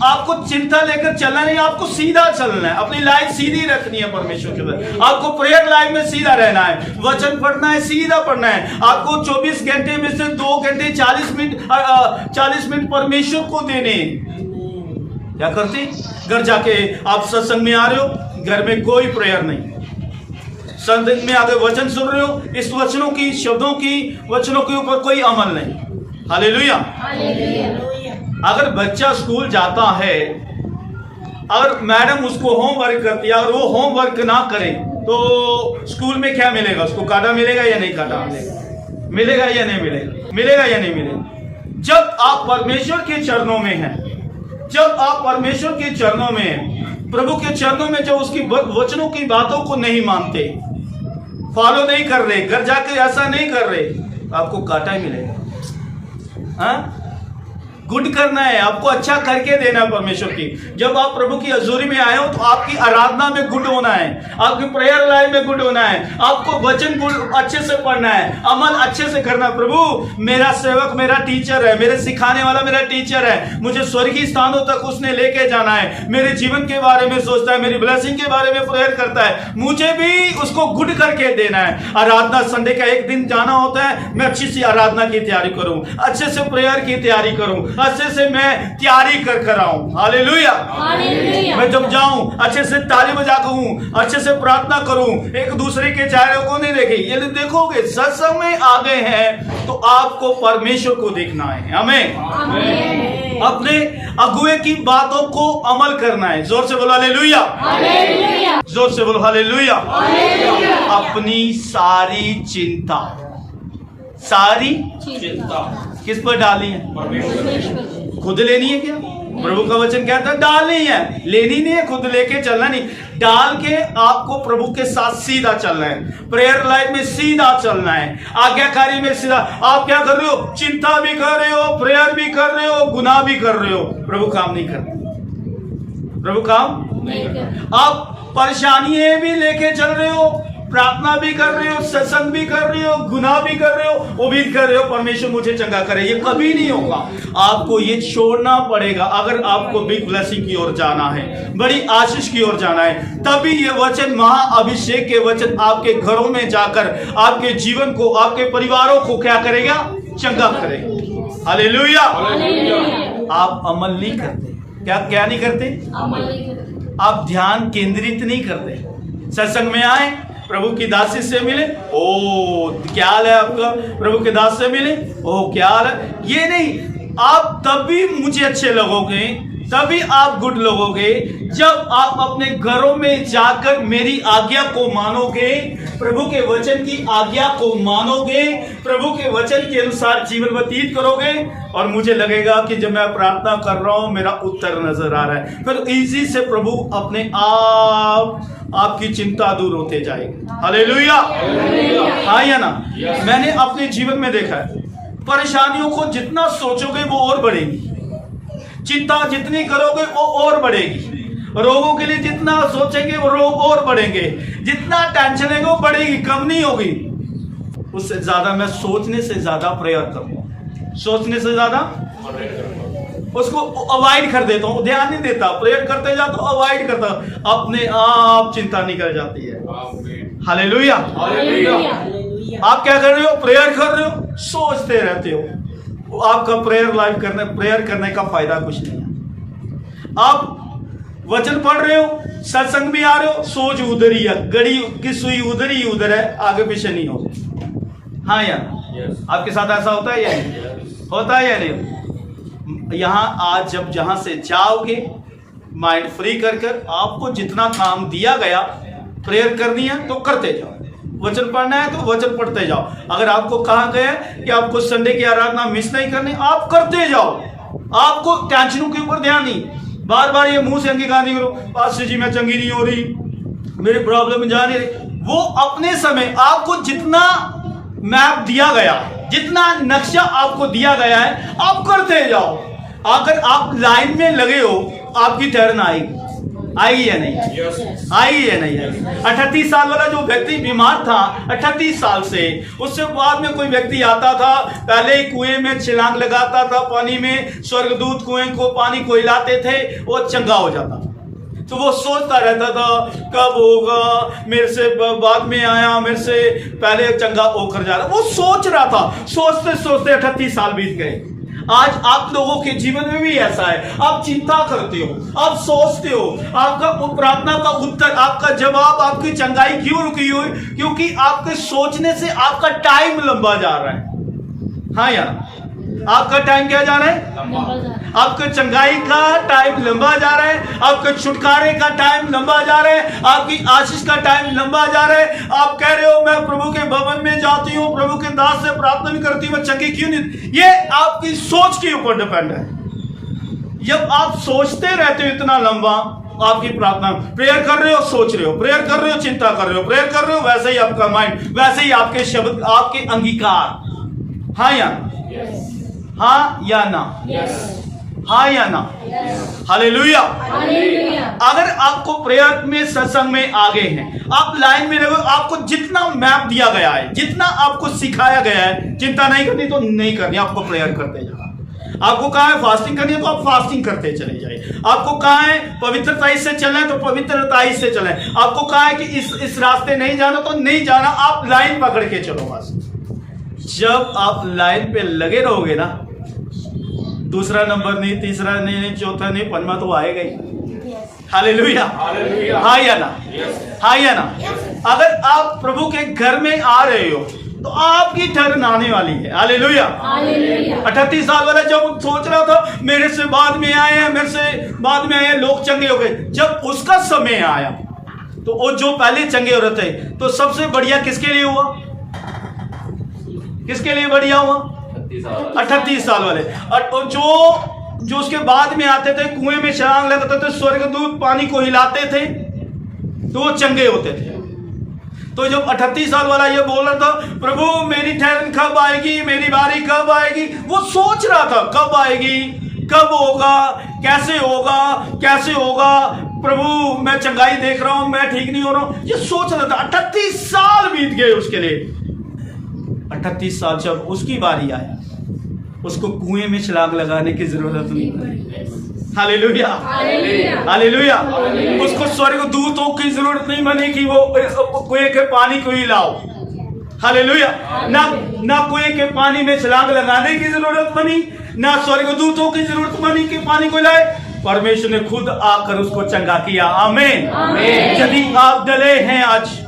आपको चिंता लेकर चलना नहीं, आपको सीधा चलना है, अपनी लाइफ सीधी रखनी है परमेश्वर के साथ। आपको प्रेयर लाइफ में सीधा रहना है, वचन पढ़ना है, सीधा पढ़ना है। आपको 24 घंटे में से 2 घंटे 40 मिनट परमेश्वर को देने। क्या करते? घर जाके आप सत्संग में आ रहे हो, घर में कोई प्रेयर नहीं, सत्संग में आगे वचन सुन रहे हो, इस वचनों की शब्दों की वचनों के ऊपर कोई अमल नहीं। हालेलुया। अगर बच्चा स्कूल जाता है, अगर मैडम उसको होमवर्क करती है, अगर वो होमवर्क ना करे तो स्कूल में क्या मिलेगा उसको? काटा मिलेगा या नहीं काटा मिलेगा? मिलेगा या नहीं मिलेगा? मिलेगा या नहीं मिलेगा? जब आप परमेश्वर के चरणों में हैं, जब आप परमेश्वर के चरणों में हैं, प्रभु के चरणों में, जब उसकी वचनों की बातों को नहीं मानते, फॉलो नहीं कर रहे, घर जाके ऐसा नहीं कर रहे, आपको काटा ही मिलेगा। हाँ, गुड करना है, आपको अच्छा करके देना है परमेश्वर की। जब आप प्रभु की हजूरी में आए हो तो आपकी आराधना में गुड होना है, आपकी प्रेयर लाइफ में गुड होना है, आपको वचन गुड अच्छे से पढ़ना है, अमल अच्छे से करना। प्रभु मेरा सेवक मेरा टीचर है, मेरे सिखाने वाला मेरा टीचर है, मुझे स्वर्गीय स्थानों तक उसने लेके जाना है, मेरे जीवन के बारे में सोचता है, मेरी ब्लेसिंग के बारे में प्रेयर करता है, मुझे भी उसको गुड करके देना है। आराधना संडे का एक दिन जाना होता है, मैं अच्छी सी आराधना की तैयारी करूं, अच्छे से प्रेयर की तैयारी करूं, अच्छे से मैं तैयारी कर आऊं। हालेलुया। मैं जब जाऊं अच्छे से ताली बजा कहूं, अच्छे से प्रार्थना करूं, एक दूसरे के चेहरे को नहीं देखे। ये देखोगे सत्संग में आ गए हैं तो आपको परमेश्वर को देखना है। हमें अपने अगुए की बातों को अमल करना है। जोर से बोलो हालेलुया। जोर से बोलो हालेलुया। अपनी सारी चिंता किस पर डाली है? खुद लेनी है क्या? प्रभु का वचन कहता है डालनी है, लेनी नहीं है, खुद लेके चलना नहीं। डाल के आपको प्रभु के साथ सीधा चलना है, प्रेयर लाइफ में सीधा चलना है, आज्ञाकारी में सीधा। आप क्या कर रहे हो? चिंता भी कर रहे हो, प्रेयर भी कर रहे हो, गुनाह भी कर रहे हो, प्रभु काम नहीं करते। प्रभु काम नहीं करते। आप परेशानियां भी लेके चल रहे हो, प्रार्थना भी कर रहे हो, सत्संग भी कर रहे हो, गुनाह भी कर रहे हो, उम्मीद कर रहे हो परमेश्वर मुझे चंगा करे, ये कभी नहीं होगा। आपको ये छोड़ना पड़ेगा। अगर आपको बिग ब्लेसिंग की ओर जाना है, बड़ी आशीष की ओर जाना है, तभी ये वचन, महाअभिषेक के वचन आपके घरों में जाकर आपके जीवन को, आपके परिवारों को क्या करेगा? चंगा करेगा। हालेलुया। आप अमल नहीं करते। क्या नहीं करते? आप ध्यान केंद्रित नहीं करते। सत्संग में आए, प्रभु की दासी से मिले, ओ क्या हाल है आपका? प्रभु के दास से मिले, ओ क्या हाल है? ये नहीं, आप तभी मुझे अच्छे लगोगे, तभी आप गुड लगोगे जब आप अपने घरों में जाकर मेरी आज्ञा को मानोगे, प्रभु के वचन की आज्ञा को मानोगे, प्रभु के वचन के अनुसार जीवन व्यतीत करोगे, और मुझे लगेगा कि जब मैं प्रार्थना कर रहा हूं मेरा उत्तर नजर आ रहा है, फिर इजी से प्रभु अपने आप आपकी चिंता दूर होते जाएगी। हालेलुया। हाँ या ना? मैंने अपने जीवन में देखा है, परेशानियों को जितना सोचोगे वो और बढ़ेगी, चिंता जितनी करोगे वो और बढ़ेगी, रोगों के लिए जितना सोचेंगे वो रोग और बढ़ेंगे, जितना टेंशन है वो बढ़ेगी, कम नहीं होगी। उससे ज्यादा मैं सोचने से ज्यादा प्रेयर करूंगा, सोचने से ज्यादा उसको अवॉइड कर देता हूं, ध्यान नहीं देता, प्रेयर करते जाता हूं, अवॉइड करता, अपने आप चिंता निकल जाती है। हालेलुया। आप क्या कर रहे हो? प्रेयर कर रहे हो, सोचते रहते हो, आपका प्रेयर लाइफ प्रेयर करने का फायदा कुछ नहीं है। आप वचन पढ़ रहे हो, सत्संग भी आ रहे हो, सोच उधर ही है, घड़ी की सुई उधर ही उधर है, आगे पीछे नहीं होती। हाँ यार, आपके साथ ऐसा होता है या नहीं? होता है या नहीं? यहाँ आज जब जहां से जाओगे माइंड फ्री कर आपको जितना काम दिया गया, प्रेयर करनी है तो करते जाओ, वचन पढ़ना है तो वचन पढ़ते जाओ। अगर आपको कहा गया कि आपको संडे की आराधना मिस नहीं करनी, आप करते जाओ, आपको टेंशनों के ऊपर ध्यान नहीं। बार बार ये मुंह से अंगीकार नहीं करो, पास्टर जी मैं चंगी नहीं हो रही, मेरी प्रॉब्लम जा नहीं रही, वो अपने समय आपको जितना मैप दिया गया, जितना नक्शा आपको दिया गया है, आप करते जाओ। अगर आप लाइन में लगे हो, आपकी टर्न आएगी या नहीं? आई या नहीं आई? 38 साल वाला जो व्यक्ति बीमार था 38 साल से, उससे बाद में कोई व्यक्ति आता था, पहले ही कुएं में छलांग लगाता था पानी में, स्वर्गदूत कुएं को पानी को हिलाते थे, वो चंगा हो जाता। तो वो सोचता रहता था कब होगा, मेरे से बाद में आया, मेरे से पहले चंगा होकर जा रहा, वो सोच रहा था। सोचते सोचते 38 साल बीत गए। आज आप लोगों के जीवन में भी ऐसा है, आप चिंता करते हो, आप सोचते हो, आपका प्रार्थना का उत्तर, आपका जवाब, आपकी चंगाई क्यों रुकी हुई? क्योंकि आपके सोचने से आपका टाइम लंबा जा रहा है। हाँ यार, आपका टाइम क्या जा रहा है? आपके चंगाई का टाइम लंबा जा रहा है, आपके छुटकारे का टाइम लंबा जा रहा है, आपकी आशीष का टाइम लंबा जा रहा है। आप कह रहे हो मैं प्रभु के भवन में जाती हूँ, प्रभु के दास से प्रार्थना भी करती हूँ, चंगी क्यों नहीं? ये आपकी सोच के ऊपर डिपेंड है। जब आप सोचते रहते हो इतना लंबा, आपकी प्रार्थना, प्रेयर कर रहे हो, सोच रहे हो, प्रेयर कर रहे हो, चिंता कर रहे हो, प्रेयर कर रहे हो, वैसे ही आपका माइंड, वैसे ही आपके शब्द, आपके अंगीकार। हाँ या हाँ या ना? हाँ या ना? हालेलुया। अगर आपको प्रेयर में, सत्संग में आगे हैं, आप लाइन में रहो, आपको जितना मैप दिया गया है, जितना आपको सिखाया गया है, चिंता नहीं करनी तो नहीं करनी, आपको प्रेयर करते जाना। आपको कहा है फास्टिंग करनी है तो आप फास्टिंग करते चले जाइए। आपको कहा है पवित्रता से चलना है तो पवित्रता से चलें। आपको कहा है कि इस रास्ते नहीं जाना तो नहीं जाना, आप लाइन पकड़ के चलो बस। जब आप लाइन पे लगे रहोगे ना, दूसरा नंबर नहीं, तीसरा नहीं, चौथा नहीं, पंचमा तो आएगा ही। हालेलुया। हाँ या ना? हाँ या ना? अगर आप प्रभु के घर में आ रहे हो तो आपकी टर्न आने वाली है। हालेलुया। 38 साल वाला जब सोच रहा था मेरे से बाद में आए हैं, मेरे से बाद में आए लोग चंगे हो गए, जब उसका समय आया तो वो जो पहले चंगे हो रहे थे, तो सबसे बढ़िया किसके लिए हुआ? किसके लिए बढ़िया हुआ? 38 साल वाले। और जो उसके बाद में आते थे, कुएं में छलांग लगाते थे, स्वर्गदूत पानी को हिलाते थे, तो वो चंगे होते थे। तो जब 38 साल वाला ये बोल रहा था प्रभु मेरी टर्न कब आएगी, मेरी बारी कब आएगी, वो सोच रहा था कब आएगी, कब होगा, कैसे होगा, कैसे होगा, प्रभु मैं चंगाई देख रहा हूं, मैं ठीक नहीं हो रहा हूं, ये सोच रहा था। 38 साल बीत गए उसके लिए। 38 साल जब उसकी बारी आई, उसको कुएं में छलांग लगाने की जरूरत नहीं पड़ी। Hallelujah, hallelujah. उसको स्वर्गदूतों की जरूरत नहीं बनी कि वो कुएं के पानी को ही लाओ। हालेलुया। ना कुएं के पानी में छलांग लगाने की जरूरत बनी, ना स्वर्गदूतों की जरूरत बनी कि पानी को लाए। परमेश्वर ने खुद आकर उसको चंगा किया। आमीन। यदि आप डले हैं आज,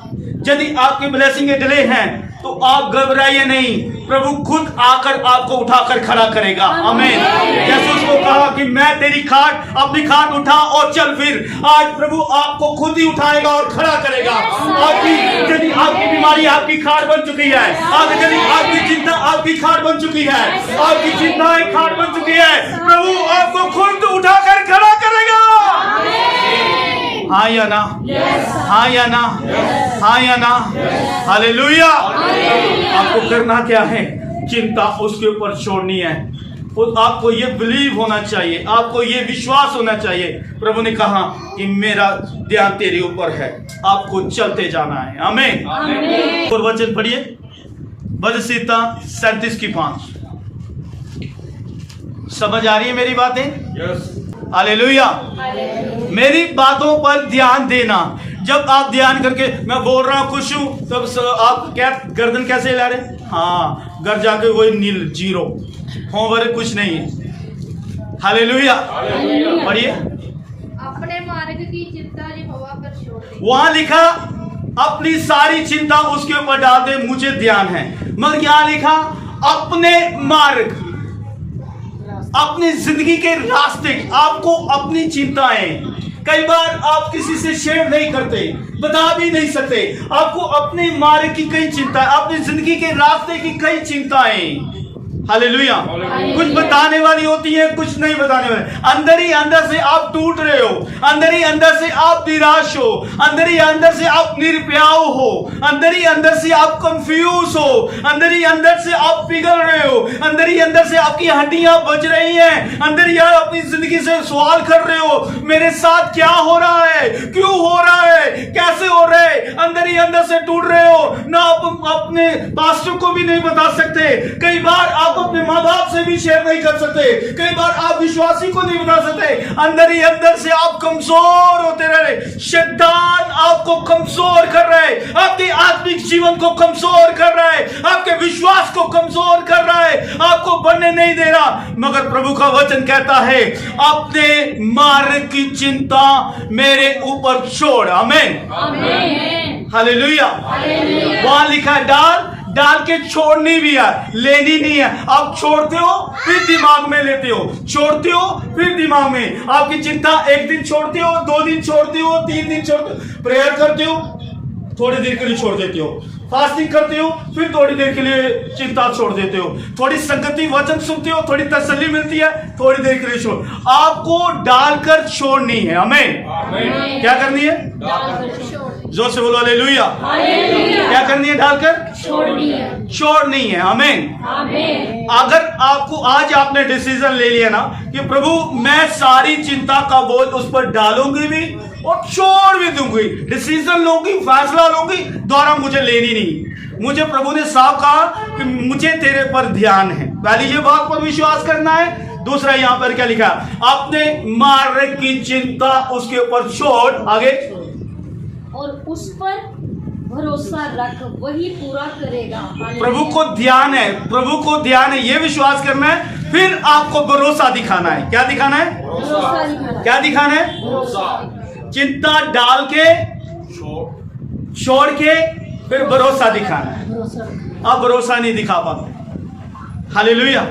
यदि आपके ब्लेसिंग डले हैं, तो आप घबराइए नहीं, प्रभु खुद आकर आपको उठाकर खड़ा करेगा। आमीन। जैसे उसको कहा कि मैं तेरी खाट, अपनी खाट उठा और चल फिर, आज प्रभु आपको खुद ही उठाएगा और खड़ा करेगा। आपकी यदि आपकी बीमारी आपकी खाट बन चुकी है, यदि आपकी चिंता आपकी खाट बन चुकी है, आपकी चिंताएं खाट बन चुकी है, प्रभु आपको खुद उठाकर खड़ा करेगा। हाँ या ना? हाँ या ना? हाँ या ना? हालेलुया। आपको करना क्या है? चिंता उसके ऊपर छोड़नी है। आपको ये बिलीव होना चाहिए, आपको ये विश्वास होना चाहिए। प्रभु ने कहा कि मेरा ध्यान तेरे ऊपर है, आपको चलते जाना है। आमीन। और वचन पढ़िए, भजन संहिता 37:5। समझ आ रही है मेरी बातें? यस। हालेलुया। मेरी बातों पर ध्यान देना। जब आप ध्यान करके मैं बोल रहा हूं खुश हूं, तब आप क्या गर्दन कैसे ला रहे? हाँ, घर जाके वही नील, जीरो, होमवर्क कुछ नहीं है। हालेलुया। पढ़िए, अपने मार्ग की चिंता यहोवा पर छोड़ दे। वहां लिखा अपनी सारी चिंता उसके ऊपर डाल दे, मुझे ध्यान है। मगर क्या लिखा? अपने मार्ग, अपनी जिंदगी के रास्ते, आपको अपनी चिंताएं, कई बार आप किसी से शेयर नहीं करते, बता भी नहीं सकते, आपको अपने मार्ग की कई चिंता, अपनी जिंदगी के रास्ते की कई चिंताएं, हालेलुया। कुछ बताने वाली होती है, कुछ नहीं बताने वाली। अंदर ही अंदर से आप टूट रहे हो, अंदर ही अंदर से आप निराश हो, अंदर ही अंदर से आप निर्प्याव हो, अंदर ही अंदर से आप कंफ्यूज हो, अंदर ही अंदर से आप पिघल रहे हो, अंदर ही अंदर से आपकी हड्डियां बज रही हैं, अंदर ही आप अपनी जिंदगी से सवाल कर रहे हो, मेरे साथ क्या हो रहा है, क्यों हो रहा है, कैसे हो रहा है। अंदर ही अंदर से टूट रहे हो, ना आप अपने पास्टर को भी नहीं बता सकते, कई बार आप अपने माँ बाप से भी शेयर नहीं कर सकते, कई बार आप विश्वासी को नहीं बता सकते। अंदर ही अंदर से आप कमजोर होते रह रहे, शैतान आपको कमजोर कर रहा है, आपके आत्मिक जीवन को कमजोर कर रहा है, आपके विश्वास को कमजोर कर रहा है, आपको बढ़ने नहीं दे रहा। मगर प्रभु का वचन कहता है, अपने मार्ग की चिंता मेरे ऊपर छोड़। आमीन, हालेलुया। वहां लिखा है डाल के छोड़नी भी है, लेनी नहीं है। आप छोड़ते हो फिर दिमाग में लेते हो, छोड़ते हो फिर दिमाग में। आपकी चिंता एक दिन छोड़ते हो, 2 दिन छोड़ते हो, 3 दिन छोड़ते हो, प्रेयर करते हो, थोड़ी देर के लिए छोड़ देते हो, फास्टिंग करते हो, फिर थोड़ी देर के लिए चिंता छोड़ देते हो, थोड़ी संगति वचन सुनते हो, थोड़ी तसल्ली मिलती है, थोड़ी देर के लिए छोड़। आपको डालकर छोड़नी है। हमें क्या करनी है? जोर से बोलो हालेलुया। क्या करनी है? डालकर छोड़नी है। आमीन। अगर आपको आज आपने डिसीजन ले लिया ना कि प्रभु मैं सारी चिंता का बोझ उस पर डालूंगी भी और छोड़ भी दूंगी, डिसीजन लूंगी, फैसला लूंगी, द्वारा मुझे लेनी नहीं। मुझे प्रभु ने साफ कहा कि मुझे तेरे पर ध्यान है। पहले ये बात पर विश्वास करना है। दूसरा यहां पर क्या लिखा? अपने मार्ग की चिंता उसके ऊपर छोड़, आगे, और उस पर भरोसा रख, वही पूरा करेगा। प्रभु को ध्यान है, प्रभु को ध्यान है, ये विश्वास करना है, फिर आपको भरोसा दिखाना है। क्या दिखाना है? भरोसा दिखाना। क्या दिखाना है? चिंता डाल के छोड़ के फिर भरोसा दिखाना है। आप भरोसा नहीं दिखा पाते। हालेलुया।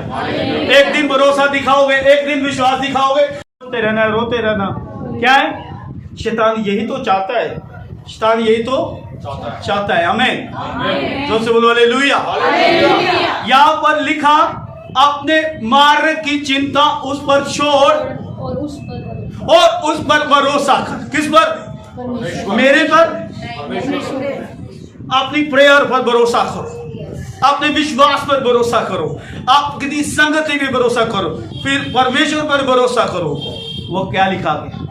एक दिन भरोसा दिखाओगे, एक दिन विश्वास दिखाओगे, रोते रहना। क्या है? शैतान यही तो चाहता है, शैतान यही तो चाहता है। आमीन। जोर से बोलो हालेलुया। यहां पर लिखा अपने मार्ग की चिंता उस पर छोड़ और उस पर भरोसा कर। किस पर? मेरे पर। अपनी प्रेयर पर भरोसा करो, अपने विश्वास पर भरोसा करो, आपकी संगति पर भरोसा करो, फिर परमेश्वर पर भरोसा करो। वो क्या लिखा गया?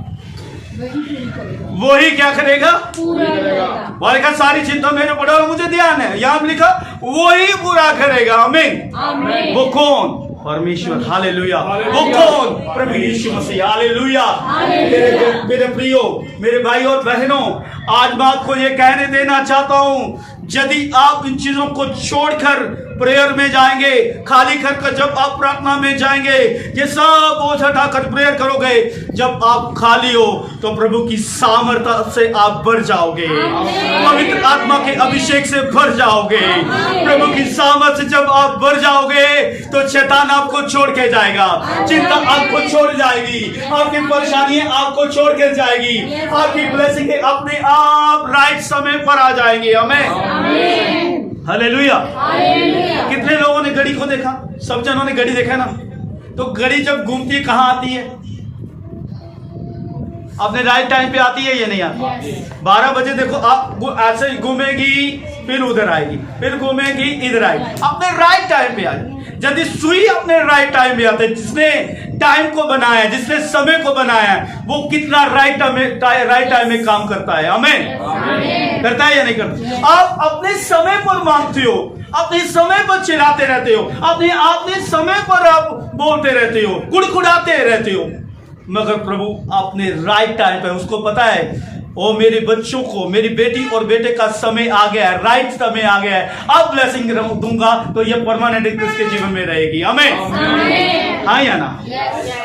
वही क्या करेगा? पूरा करेगा। वो लिखा सारी चिंता मेरे ऊपर और मुझे ध्यान है। यहां लिखा वही पूरा करेगा। आमीन। वो कौन? परमेश्वर। हालेलुया। वो कौन? प्रभु यीशु मसीह। हालेलुया। मेरे प्रियो, मेरे भाई और बहनों, आज मैं आपको ये कहने देना चाहता हूं, यदि आप इन चीजों को छोड़कर प्रेयर में जाएंगे, खाली कर जब आप प्रार्थना में जाएंगे, ये सब बोझ हटाकर प्रेयर करोगे, जब आप खाली हो तो प्रभु की सामर्थ्य से आप भर जाओगे, पवित्र आत्मा के अभिषेक से भर जाओगे। प्रभु की सामर्थ्य से जब आप भर जाओगे तो शैतान आपको छोड़ के जाएगा, चिंता आपको छोड़ जाएगी, आपकी परेशानियां आपको छोड़ के जाएगी, आपकी ब्लेसिंग अपने आप राइट समय पर आ जाएंगे। हमें हालेलुया। कितने लोगों ने घड़ी को देखा? सब जनों ने घड़ी देखा ना? तो घड़ी जब घूमती है कहां आती है? अपने राइट टाइम पे आती है या नहीं आती? 12 बजे देखो, आप ऐसे घूमेगी, फिर उधर आएगी, फिर घूमेगी, इधर आएगी, अपने राइट टाइम पे आएगी। यदि सुई अपने राइट टाइम पे आते, जिसने टाइम को बनाया, जिसने समय को बनाया, वो कितना राइट टाइम में काम करता है। आमीन। करता है या नहीं करता? आप अपने समय पर मांगते हो, अपने समय पर चिल्लाते रहते हो, अपने समय पर आप बोलते रहते हो, कुड़कुड़ाते रहते हो, मगर प्रभु अपने राइट टाइम पे, उसको पता है ओ मेरे बच्चों को, मेरी बेटी और बेटे का समय आ गया है, राइट समय आ गया है, अब ब्लेसिंग दूंगा तो ये परमानेंट इसके जीवन में रहेगी। आमीन। हाँ या ना?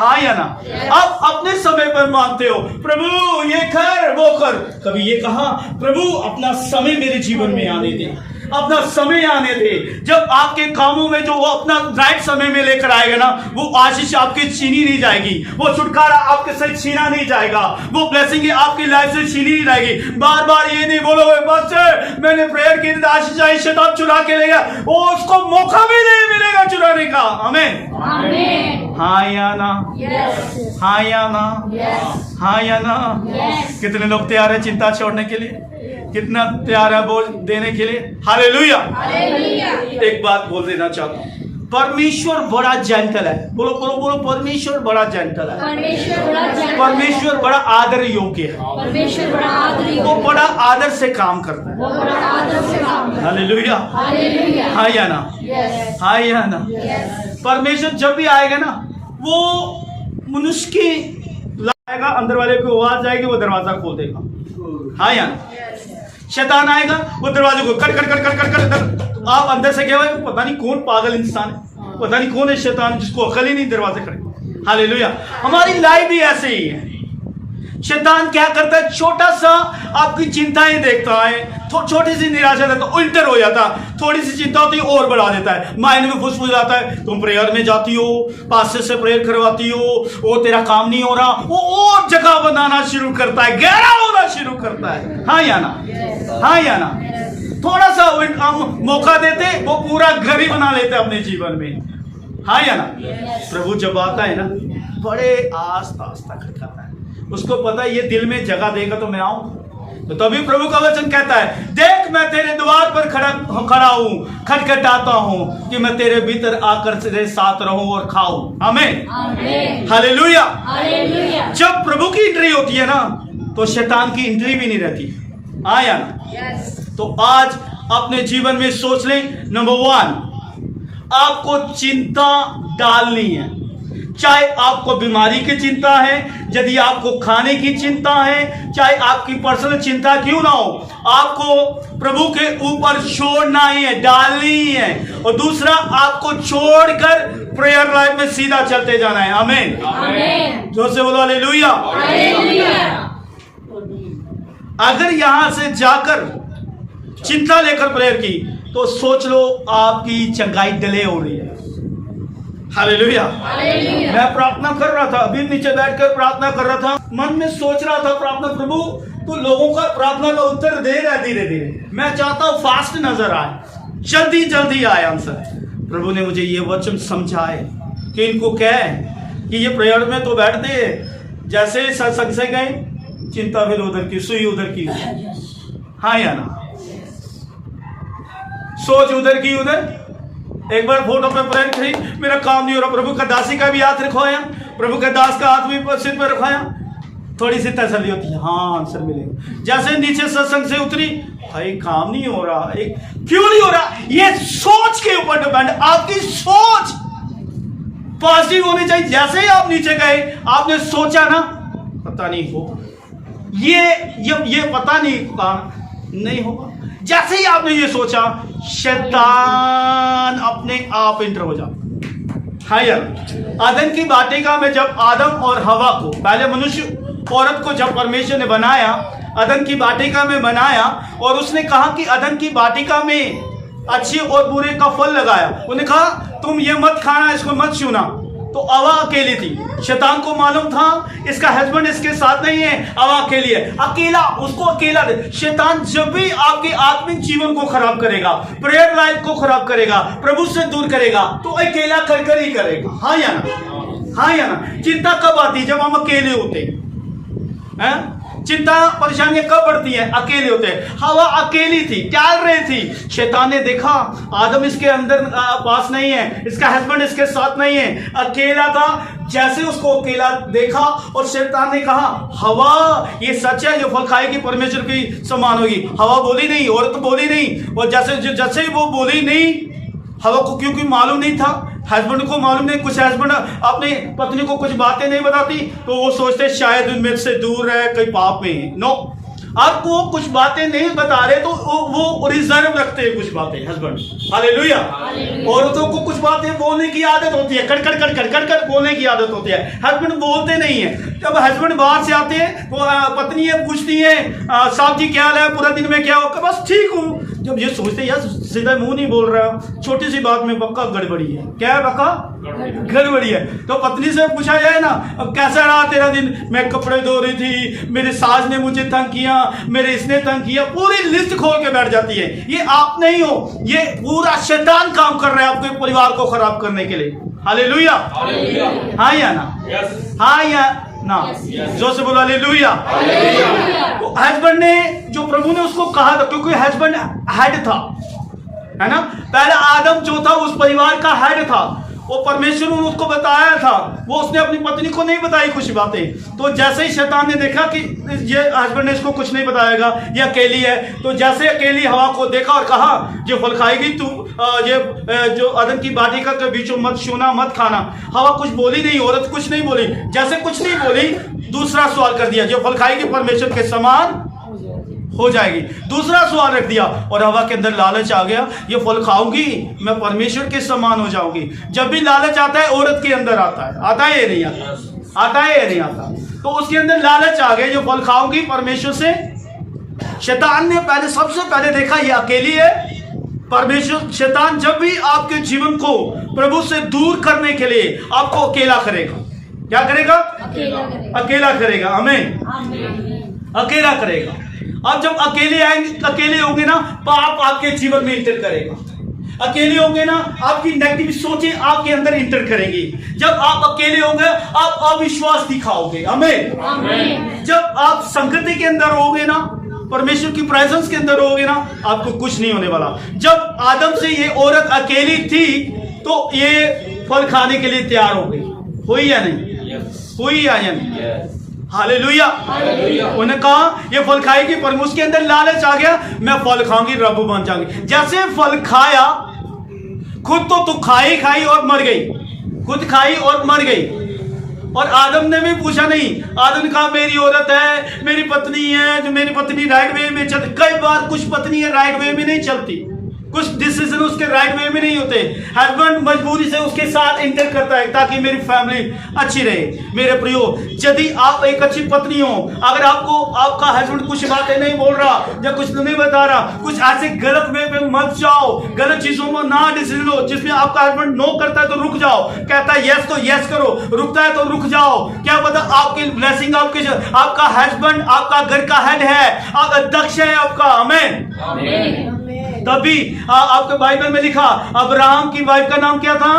हाँ या ना? अब अपने समय पर मांगते हो, प्रभु ये कर वो कर। कभी ये कहा प्रभु अपना समय मेरे जीवन में आने दे, अपना समय आने दे। जब आपके कामों में जो वो अपना राइट समय में लेकर आएगा ना, वो आशीष आपकी छीनी नहीं जाएगी, वो छुटकारा आपके से छीना नहीं जाएगा, वो ब्लेसिंग आपकी लाइफ से छीनी नहीं जाएगी। बार बार ये नहीं बोलोगे बस मैंने प्रेयर की आशीष आई, शैतान चुरा के ले गया, वो उसको मौका भी नहीं मिलेगा चुराने का। आमीन। हाँ या ना? हाँ या ना? हाँ या ना? कितने लोग तैयार है चिंता छोड़ने के लिए? कितना तैयार है बोझ देने के लिए? हालेलुया। एक बात बोल देना चाहता हूँ, परमेश्वर बड़ा जेंटल है। बोलो बोलो बोलो, परमेश्वर बड़ा जेंटल है। परमेश्वर बड़ा आदर योग्य है। वो बड़ा आदर से काम करता है। हालेलुया। हाँ या ना? हाँ या ना? परमेश्वर जब भी आएगा ना, वो मनुष्य की लाएगा, अंदर वाले को आवाज आएगी, वो दरवाजा खोल देगा। हाँ या ना? शैतान आएगा, वो दरवाजे को cut cut cut cut cut cut, आप अंदर से क्या भाई, पता नहीं कौन पागल इंसान है, पता नहीं कौन है शैतान जिसको अकल ही नहीं दरवाजे खड़े। हालेलुया। हमारी लाइफ भी ऐसे ही है। शैतान क्या करता है, छोटा सा आपकी चिंताएं देखता है, छोटी सी निराशा देखता है, उल्टर हो जाता है, थोड़ी सी चिंता होती है और बढ़ा देता है, माइंड में फुसफुस जाता है, तुम प्रेयर में जाती हो, पास्टर से प्रेयर करवाती हो, वो तेरा काम नहीं हो रहा, वो और जगह बनाना शुरू करता है, गहरा होना शुरू करता है। हाँ या ना? हाँ या ना? थोड़ा सा हम मौका देते, वो पूरा घर ही बना लेते अपने जीवन में। हाँ या ना? प्रभु जब आता है ना, बड़े आस्ता आस्ता खटखटाता है, उसको पता है ये दिल में जगह देगा तो मैं आऊं। तो तभी प्रभु का वचन कहता है, देख मैं तेरे द्वार पर खड़ा हूं, खटखटाता हूं कि मैं तेरे भीतर आकर तेरे साथ रहूं और खाऊं। आमीन। हालेलुया। जब प्रभु की एंट्री होती है ना, तो शैतान की एंट्री भी नहीं रहती। आया ना? तो आज अपने जीवन में सोच लें, नंबर 1, आपको चिंता डालनी है। चाहे आपको बीमारी की चिंता है, यदि आपको खाने की चिंता है, चाहे आपकी पर्सनल चिंता क्यों ना हो, आपको प्रभु के ऊपर छोड़ना ही है, डालनी ही है। और दूसरा, आपको छोड़कर प्रेयर लाइफ में सीधा चलते जाना है। आमीन। जोर से बोलो हालेलुया। अगर यहां से जाकर चिंता लेकर प्रेयर की, तो सोच लो आपकी चंगाई डिले हो रही है। हालेलुया। मैं प्रार्थना कर रहा था, अभी नीचे बैठकर प्रार्थना कर रहा था, मन में सोच रहा था प्रार्थना, प्रभु तो लोगों का प्रार्थना का उत्तर दे रहा है धीरे धीरे, मैं चाहता हूं फास्ट नजर आए, जल्दी जल्दी आए आंसर। प्रभु ने मुझे ये वचन समझाए कि इनको कह कि ये प्रेयर में तो बैठते जैसे सत्संग से गए, चिंता फिर उधर की, सुई उधर की। हाँ या ना? सोच उधर की उधर। एक बार फोटो पे प्रेयर करी, मेरा काम नहीं हो रहा, प्रभु का दासी का भी हाथ रखवाया, प्रभु के दास का हाथ भी सिर पे रखवाया, थोड़ी सी तसल्ली होती है, हाँ आंसर मिलेगा। जैसे नीचे सत्संग से उतरी, भाई काम नहीं हो रहा, क्यों नहीं हो रहा? ये सोच के ऊपर डिपेंड। आपकी सोच पॉजिटिव होनी चाहिए। जैसे ही आप नीचे गए, आपने सोचा ना पता नहीं होगा, ये पता नहीं होगा, जैसे ही आपने ये सोचा, शैतान अपने आप इंटर हो जाता। हाँ यार, आदम की वाटिका में जब आदम और हवा को, पहले मनुष्य औरत को जब परमेश्वर ने बनाया, आदम की वाटिका में बनाया, और उसने कहा कि आदम की वाटिका में अच्छे और बुरे का फल लगाया, उन्होंने कहा तुम ये मत खाना, इसको मत छूना। तो हवा अकेली थी, शैतान को मालूम था इसका हस्बैंड इसके साथ नहीं है, हवा अकेली है, अकेला, उसको अकेला दे। शैतान जब भी आपके आत्मिक जीवन को खराब करेगा, प्रेयर लाइफ को खराब करेगा, प्रभु से दूर करेगा, तो अकेला कर ही करेगा। हाँ या ना? हाँ या ना? चिंता कब आती है? जब हम अकेले होते हैं। चिंता परेशानियां कब बढ़ती है? अकेले होते हैं। हवा अकेली थी, टहल रही थी, शैतान ने देखा आदम इसके अंदर पास नहीं है, इसका हस्बैंड इसके साथ नहीं है, अकेला था। जैसे उसको अकेला देखा, और शैतान ने कहा हवा ये सच है, जो फल खाएगी परमेश्वर की समान होगी। हवा बोली नहीं, औरत बोली नहीं, और जैसे वो बोली नहीं, हवा को क्योंकि मालूम नहीं था, हस्बैंड को मालूम नहीं, कुछ हस्बैंड अपनी पत्नी को कुछ बातें नहीं बताती, तो वो सोचते शायद उनमें से दूर है, कहीं पाप में है। नो, आपको कुछ बातें नहीं बता रहे तो वो रिजर्व रखते हैं कुछ बातें हस्बैंड। हालेलुया। औरतों को कुछ बातें बोलने की आदत होती है, कड़ बोलने की आदत होती है, हस्बैंड बोलते नहीं है। जब हस्बैंड बाहर से आते हैं, वो पत्नी पूछती है साहब जी क्या हाल है, पूरा दिन में क्या हो, बस ठीक हूँ, जब ये सोचते यार सीधा मुंह नहीं बोल रहा, छोटी सी बात में पक्का गड़बड़ी है। क्या है पक्का? गड़बड़ी है। तो पत्नी से पूछा जाए ना, अब कैसा रहा तेरा दिन? मैं कपड़े धो रही थी, मेरे सास ने मुझे तंग किया, मेरे इसने तंग किया, पूरी लिस्ट खोल के बैठ जाती है। ये आप नहीं हो, ये पूरा शैतान काम कर रहा है आपके परिवार को खराब करने के लिए। हालेलुया, हाँ या ना? हाँ या ना? जो से बोला हालेलुया। हस्बैंड ने, जो प्रभु ने उसको कहा था, क्योंकि हस्बैंड हेड था, है ना, पहले आदम जो था उस परिवार का हेड था, वो परमेश्वर ने उसको बताया था, वो उसने अपनी पत्नी को नहीं बताई कुछ बातें। तो जैसे ही शैतान ने देखा कि ये हस्बैंड ने इसको कुछ नहीं बताएगा, ये अकेली है, तो जैसे अकेली हवा को देखा और कहा जो फल खाएगी तू, ये जो अदन की बाटिका के बीचों मत छूना, मत खाना। हवा कुछ बोली नहीं, औरत कुछ नहीं बोली। जैसे कुछ नहीं बोली, दूसरा सवाल कर दिया, जो फल खाएगी परमेश्वर के समान हो जाएगी। दूसरा सवाल रख दिया और हवा के अंदर लालच आ गया, ये फल खाऊंगी मैं परमेश्वर के समान हो जाऊंगी। जब भी लालच आता है औरत के अंदर आता है, आता है ये नहीं आता? आता है ये नहीं आता? तो उसके अंदर लालच आ गया, जो फल खाऊंगी परमेश्वर से। शैतान ने पहले, सबसे पहले देखा ये अकेली है। परमेश्वर, शैतान जब भी आपके जीवन को प्रभु से दूर करने के लिए आपको अकेला करेगा। क्या करेगा? अकेला करेगा। आमीन, अकेला करेगा। अब जब अकेले आएंगे, अकेले होंगे ना, पाप आपके जीवन में इंटर करेगा। अकेले होंगे ना, आपकी नेगेटिव सोचें आपके अंदर इंटर करेंगी। जब आप अकेले होंगे, आप अविश्वास दिखाओगे। आमीन। जब आप संगति के अंदर होगे ना, परमेश्वर की प्रेजेंस के अंदर होगे ना, आपको कुछ नहीं होने वाला। जब आदम से ये औरत अकेली थी, तो ये फल खाने के लिए तैयार हो गई। हुई या नहीं? हुई या नहीं? हालेलुया। उन्होंने कहा ये फल खाएगी, पर उसके अंदर लालच आ गया, मैं फल खाऊंगी, रब बन जाऊंगी। जैसे फल खाया, खुद तो तू खाई और मर गई, खुद खाई और मर गई। और आदम ने भी पूछा नहीं। आदम ने कहा मेरी औरत है, मेरी पत्नी है, जो मेरी पत्नी राइट वे में चलती। कई बार कुछ पत्नी है राइट वे में नहीं चलती, कुछ डिसीजन उसके राइट वे में नहीं होते। हस्बैंड मजबूरी से उसके साथ इंटर करता है ताकि मेरी फैमिली अच्छी रहे। मेरे प्रियो, यदि आप एक अच्छी पत्नी हो, अगर आपको आपका हस्बैंड कुछ बातें नहीं बोल रहा या कुछ नहीं बता रहा, कुछ ऐसे गलत वे पे मत जाओ, गलत चीजों में ना डिसीजन लो। जिसमें आपका हस्बैंड नो करता है तो रुक जाओ, कहता है यस तो यस करो, रुकता है तो रुक जाओ। क्या पता आपकी ब्लेसिंग, आपका हस्बैंड आपका घर का हेड है, आप अध्यक्ष है आपका। आमीन। तभी आपके बाइबल में लिखा, अब्राहम की वाइफ का नाम क्या था?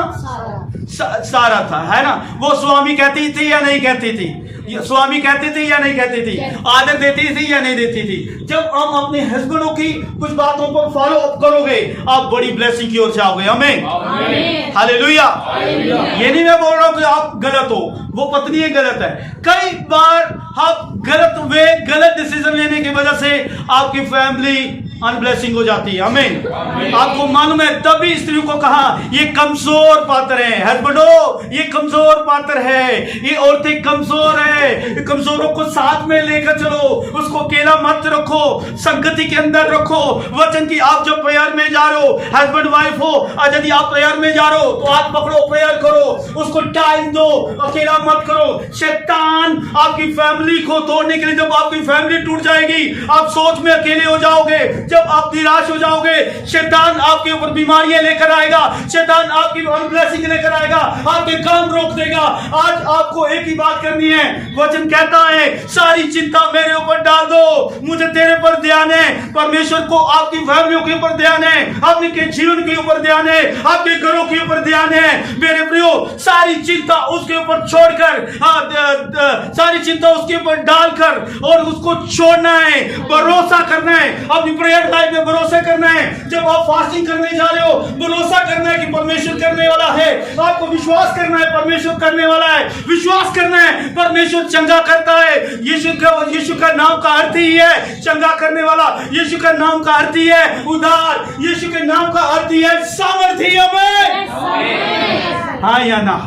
सारा था, है ना। वो स्वामी कहती थी या नहीं कहती थी? स्वामी कहती थी या नहीं कहती थी? आदर देती थी या नहीं देती थी? जब हम अपने हस्बैंडों की कुछ बातों को फॉलो अप करोगे, आप बड़ी ब्लेसिंग की ओर जाओगे। आमीन, हालेलुया। ये नहीं मैं बोल रहा हूं कि आप गलत हो, वो पत्नी गलत है। कई बार आप गलत डिसीजन लेने की वजह से आपकी फैमिली अनब्लेसिंग हो जाती है। आमीन। आपको मालूम है, तभी स्त्री को कहा ये कमजोर पात्र है। हस्बैंडो, ये कमजोर पात्र है, ये औरतें कमजोर है। कमजोरों को साथ में लेकर चलो, उसको अकेला मत रखो, संगति के अंदर रखो। वचन की आप जब प्रेयर में जा रहे हो, हस्बैंड वाइफ हो, और यदि आप प्रेयर में जा रहे हो तो हाथ पकड़ो, प्रेयर करो, उसको टाइम दो, अकेला मत करो। शैतान आपकी फैमिली को तोड़ने के लिए, जब आपकी फैमिली टूट जाएगी, आप सोच में अकेले हो जाओगे, जब आप निराश हो जाओगे, शैतान आपके ऊपर बीमारियां लेकर आएगा, शैतान आपकी अनब्लेसिंग लेकर आएगा, आपके काम रोक देगा। आज आपको एक ही बात करनी है। वचन कहता है सारी चिंता मेरे ऊपर डाल दो, मुझे तेरे पर ध्यान है। परमेश्वर को आपकी फैमिलियों के ऊपर ध्यान है, आपके जीवन के ऊपर ध्यान है, आपके घरों के ऊपर ध्यान है। मेरे प्रियो, सारी चिंता उसके ऊपर छोड़कर, सारी चिंता उसके ऊपर डालकर और उसको छोड़ना है, भरोसा करना है, अपनी प्रेयर लाइफ में भरोसा करना है। जब आप फास्टिंग करने जा रहे हो, भरोसा करना है कि परमेश्वर करने वाला है। आपको विश्वास करना है परमेश्वर करने वाला है, विश्वास करना है परमेश्वर चंगा करता है। यीशु का नाम का अर्थ ही है चंगा करने वाला, यीशु का नाम का अर्थ ही है उद्धार, यीशु के नाम का अर्थ ही है सामर्थ्य में। हाँ या ना?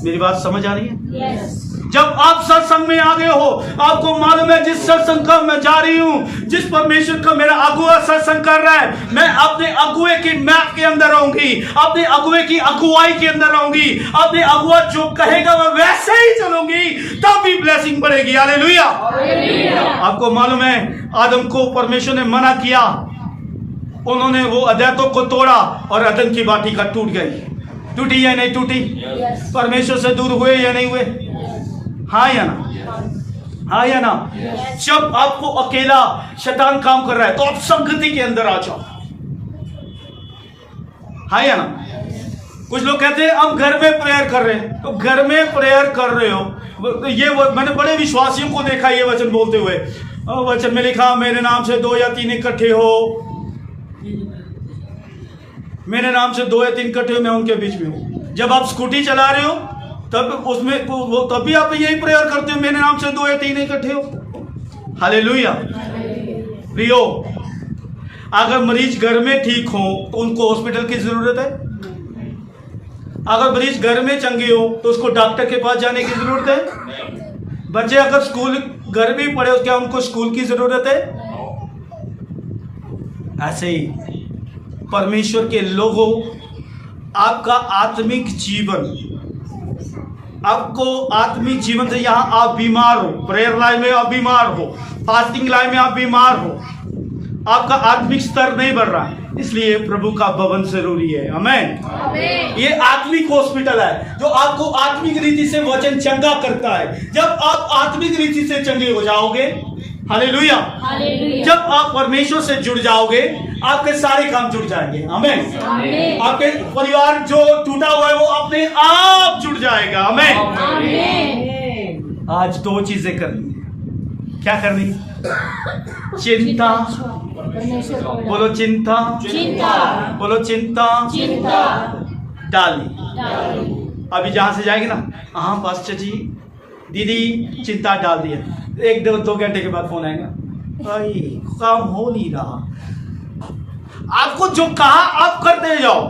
मेरी बात समझ आ रही है? जब आप सत्संग में आ गए हो, आपको मालूम है जिस सत्संग का मैं जा रही हूं, जिस परमेश्वर का मेरा अगुआ सत्संग कर रहा है, मैं अपने अगुए की मैप के अंदर रहूंगी, अपने अगुए की अगुवाई के अंदर रहूंगी, अपने अगुआ जो कहेगा मैं वैसे ही चलूंगी, तब भी ब्लेसिंग बढ़ेगी। हालेलुया। आपको मालूम है आदम को परमेश्वर ने मना किया उन्होंने वो अदैतों को तोड़ा और अदन की बाटी का टूट गई। टूटी या नहीं टूटी? परमेश्वर से दूर हुए या नहीं हुए? हाँ या ना? हाँ या ना? जब आपको अकेला शैतान काम कर रहा है तो आप संगति के अंदर आ जाओ। हाँ या ना? कुछ लोग कहते हैं हम घर में प्रेयर कर रहे हैं, तो घर में प्रेयर कर रहे हो, ये मैंने बड़े विश्वासियों को देखा ये वचन बोलते हुए। वचन में लिखा मेरे नाम से 2 या 3 इकट्ठे हो, मेरे नाम से 2 या 3 इकट्ठे हो, मैं उनके बीच में हूं। जब आप स्कूटी चला रहे हो तब उसमें तब भी आप यही प्रेयर करते हो, मेरे नाम से 2 या 3 इकट्ठे हो। हालेलुया। प्रियो, अगर मरीज घर में ठीक हो तो उनको हॉस्पिटल की जरूरत है? अगर मरीज घर में चंगे हो तो उसको डॉक्टर के पास जाने की जरूरत है? बच्चे अगर स्कूल घर में पढ़े क्या उनको स्कूल की जरूरत है? ऐसे ही परमेश्वर के लोगों, आपका आत्मिक जीवन, आपको आत्मिक जीवन से यहां आप बीमार हो, प्रेयर लाइन में आप बीमार हो, फास्टिंग लाइन में आप बीमार हो, आपका आत्मिक स्तर नहीं बढ़ रहा है, इसलिए प्रभु का भवन जरूरी है। आमेन। ये आत्मिक हॉस्पिटल है जो आपको आत्मिक रीति से वचन चंगा करता है। जब आप आत्मिक रीति से चंगे हो जाओगे, हालेलुया, जब आप परमेश्वर से जुड़ जाओगे आपके सारे काम जुड़ जाएंगे। आमेन। आपके परिवार जो टूटा हुआ है वो अपने आप जुड़ जाएगा। आमेन। आज 2 चीजें करनी है। क्या करनी? चिंता, बोलो चिंता, बोलो चिंता डाली। अभी जहां से जाएगी ना, हाँ पास्टर जी दीदी चिंता डाल दिया, 1-2 घंटे के बाद फोन आएगा, भाई काम हो नहीं रहा। आपको जो कहा आप करते जाओ,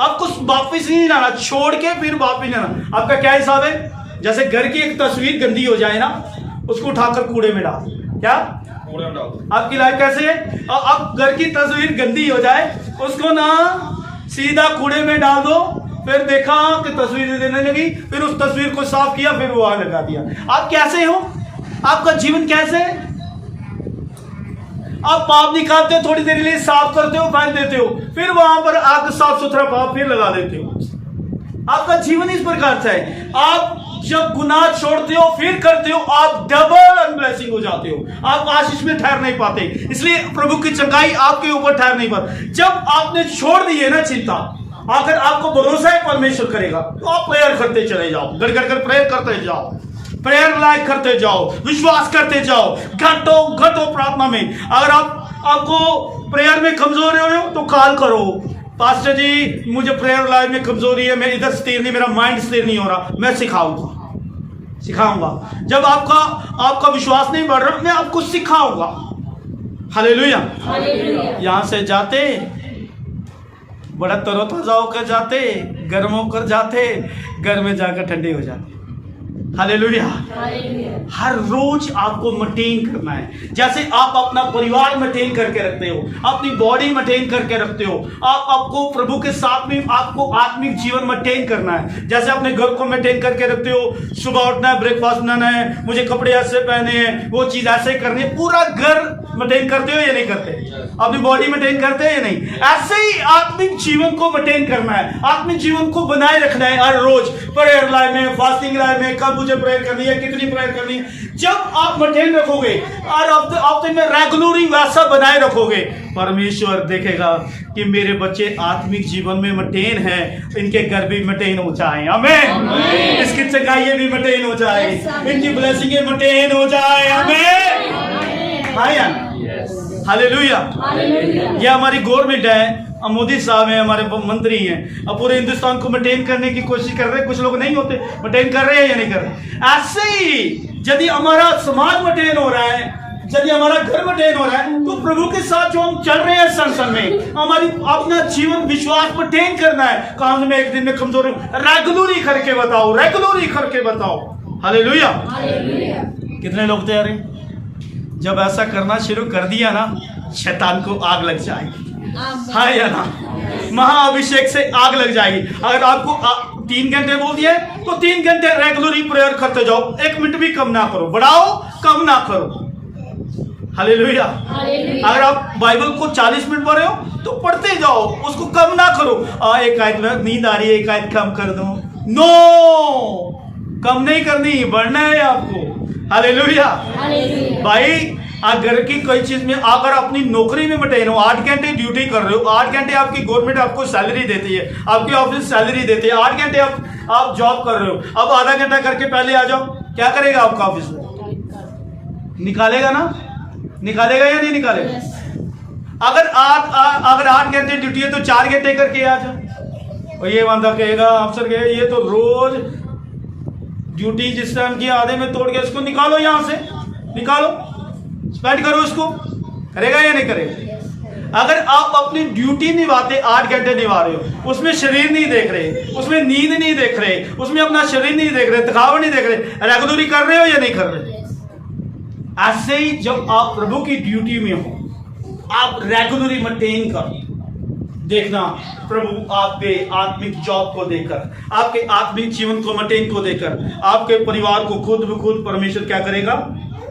आपको वापिस नहीं लाना, छोड़ के फिर वापिस लाना। आपका क्या हिसाब है? जैसे घर की एक तस्वीर गंदी हो जाए ना, उसको उठाकर कूड़े में डाल। क्या आपकी लाइफ कैसे है? अब घर की तस्वीर गंदी हो जाए, उसको ना सीधा कूड़े में डाल दो, फिर देखा कि तस्वीर देने लगी, फिर उस तस्वीर को साफ किया, फिर वो आग लगा दिया। आप कैसे हो? आपका जीवन कैसे है? आप पाप निकालते हो, थोड़ी देर के लिए साफ करते हो, फेंक देते हो, फिर वहां पर आग साफ सुथरा पाप फिर लगा देते हो। आपका जीवन इस प्रकार से है। आप जब गुनाह छोड़ते हो फिर करते हो, आप डबल अनब्लेसिंग हो जाते हो, आप आशीष में ठहर नहीं पाते। इसलिए प्रभु की चंगाई आपके ऊपर ठहर नहीं पाती। जब आपने छोड़ दी है ना चिंता, अगर आपको भरोसा है परमेश्वर करेगा, तो आप प्रेयर करते चले जाओ, गड़ गड़ कर प्रेयर करते जाओ, प्रेयर लाइक करते जाओ, विश्वास करते जाओ, घंटों घंटों प्रार्थना में। अगर आपको प्रेयर में कमजोरी हो तो कॉल करो, पास्टर जी मुझे प्रेयर लाइफ में कमजोरी है, मैं इधर स्थिर नहीं, मेरा माइंड स्थिर नहीं हो रहा, मैं सिखाऊंगा। जब आपका विश्वास नहीं बढ़ रहा, मैं आपको सिखाऊंगा। हालेलुया। यहां से जाते बड़ा तरोताजा होकर जाते, गर्म होकर जाते, घर में जाकर ठंडे हो जाते। हालेलुया। हर रोज आपको मेंटेन करना है। जैसे आप अपना परिवार मेंटेन करके रखते हो, अपनी बॉडी मेंटेन करके रखते हो, आपको प्रभु के साथ में आपको आत्मिक जीवन मेंटेन करना है। जैसे अपने घर को मेंटेन करके रखते हो, सुबह उठना है, ब्रेकफास्ट बनाना है, मुझे कपड़े ऐसे पहने हैं, वो चीज ऐसे करनी है, पूरा घर मेंटेन करते हो या नहीं करते? अपनी बॉडी मेंटेन करते हैं या नहीं? ऐसे ही आत्मिक जीवन को मेंटेन करना है, आत्मिक जीवन को बनाए रखना है। हर रोज प्रेयर लाइफ में, फास्टिंग लाइफ में, कब मुझे प्रेयर करनी है, कितनी प्रेयर करनी है, जब आप मेंटेन रखोगे और हफ्ते में रेगुलरली वैसा बनाए रखोगे, परमेश्वर देखेगा कि मेरे बच्चे आत्मिक जीवन में मेंटेन है, इनके घर भी मेंटेन हो जाए। आमीन। इसकी चंगाई भी मेंटेन हो जाए, इनकी ब्लेसिंग मेंटेन हो जाए। आमीन। हालेलुया। ये हमारी गवर्नमेंट है, मोदी साहब हैं, हमारे मंत्री हैं, अब पूरे हिंदुस्तान को मेंटेन करने की कोशिश कर रहे हैं। कुछ लोग नहीं होते, मेंटेन कर रहे हैं या नहीं कर रहे? ऐसे ही यदि हमारा समाज मेंटेन हो रहा है, यदि हमारा घर मेंटेन हो रहा है, तो प्रभु के साथ जो हम चल रहे हैं संसार में, हमारी अपना जीवन विश्वास मेंटेन करना है। काम में एक दिन में कमजोर रेगुलरली करके बताओ, रेगुलरली करके बताओ। हालेलुया। कितने लोग तैयार हैं? जब ऐसा करना शुरू कर दिया ना, शैतान को आग लग जाएगी। हाँ या ना? महाअभिषेक से आग लग जाएगी। अगर आपको 3 घंटे बोल दिए तो 3 घंटे रेगुलरली प्रेयर करते जाओ, 1 मिनट भी कम ना करो, बढ़ाओ कम ना करो। हालेलुया। अगर आप बाइबल को 40 मिनट पढ़ रहे हो तो पढ़ते जाओ, उसको कम ना करो। एक आयत में नींद आ रही है, एक आयत कम कर दो। नो, कम नहीं करनी, बढ़ना है आपको। हालेलुया भाई। अगर की कोई चीज में अगर अपनी नौकरी में मटेन हो, 8 घंटे ड्यूटी कर रहे हो, 8 घंटे आपकी गवर्नमेंट आपको सैलरी देती है, आपकी ऑफिस सैलरी देती है, 8 घंटे आप जॉब कर रहे हो, अब आधा घंटा करके पहले आ जाओ, क्या करेगा आपका ऑफिस में? निकालेगा ना? निकालेगा या नहीं निकालेगा? अगर 8 घंटे ड्यूटी है तो 4 घंटे करके आ जाओ। और ये बंदा कहेगा अफसर कहेगा ये तो रोज ड्यूटी जिस टाइम की आधे में तोड़ के इसको निकालो, यहां से निकालो, स्पेंड करो उसको। करेगा या नहीं करेगा? अगर आप अपनी ड्यूटी निभाते 8 घंटे निभा रहे हो, उसमें शरीर नहीं देख रहे, उसमें नींद नहीं देख रहे, उसमें अपना शरीर नहीं देख रहे, थकावट नहीं देख रहे, रेगुलरी कर रहे हो या नहीं कर रहे? ऐसे ही जब आप प्रभु की ड्यूटी में हो, आप रेगुलरी मेंटेन करो। देखना प्रभु आपके आत्मिक जॉब को देकर, आपके आत्मिक जीवन को मेंटेन को देकर, आपके परिवार को खुद ब खुद परमेश्वर क्या करेगा?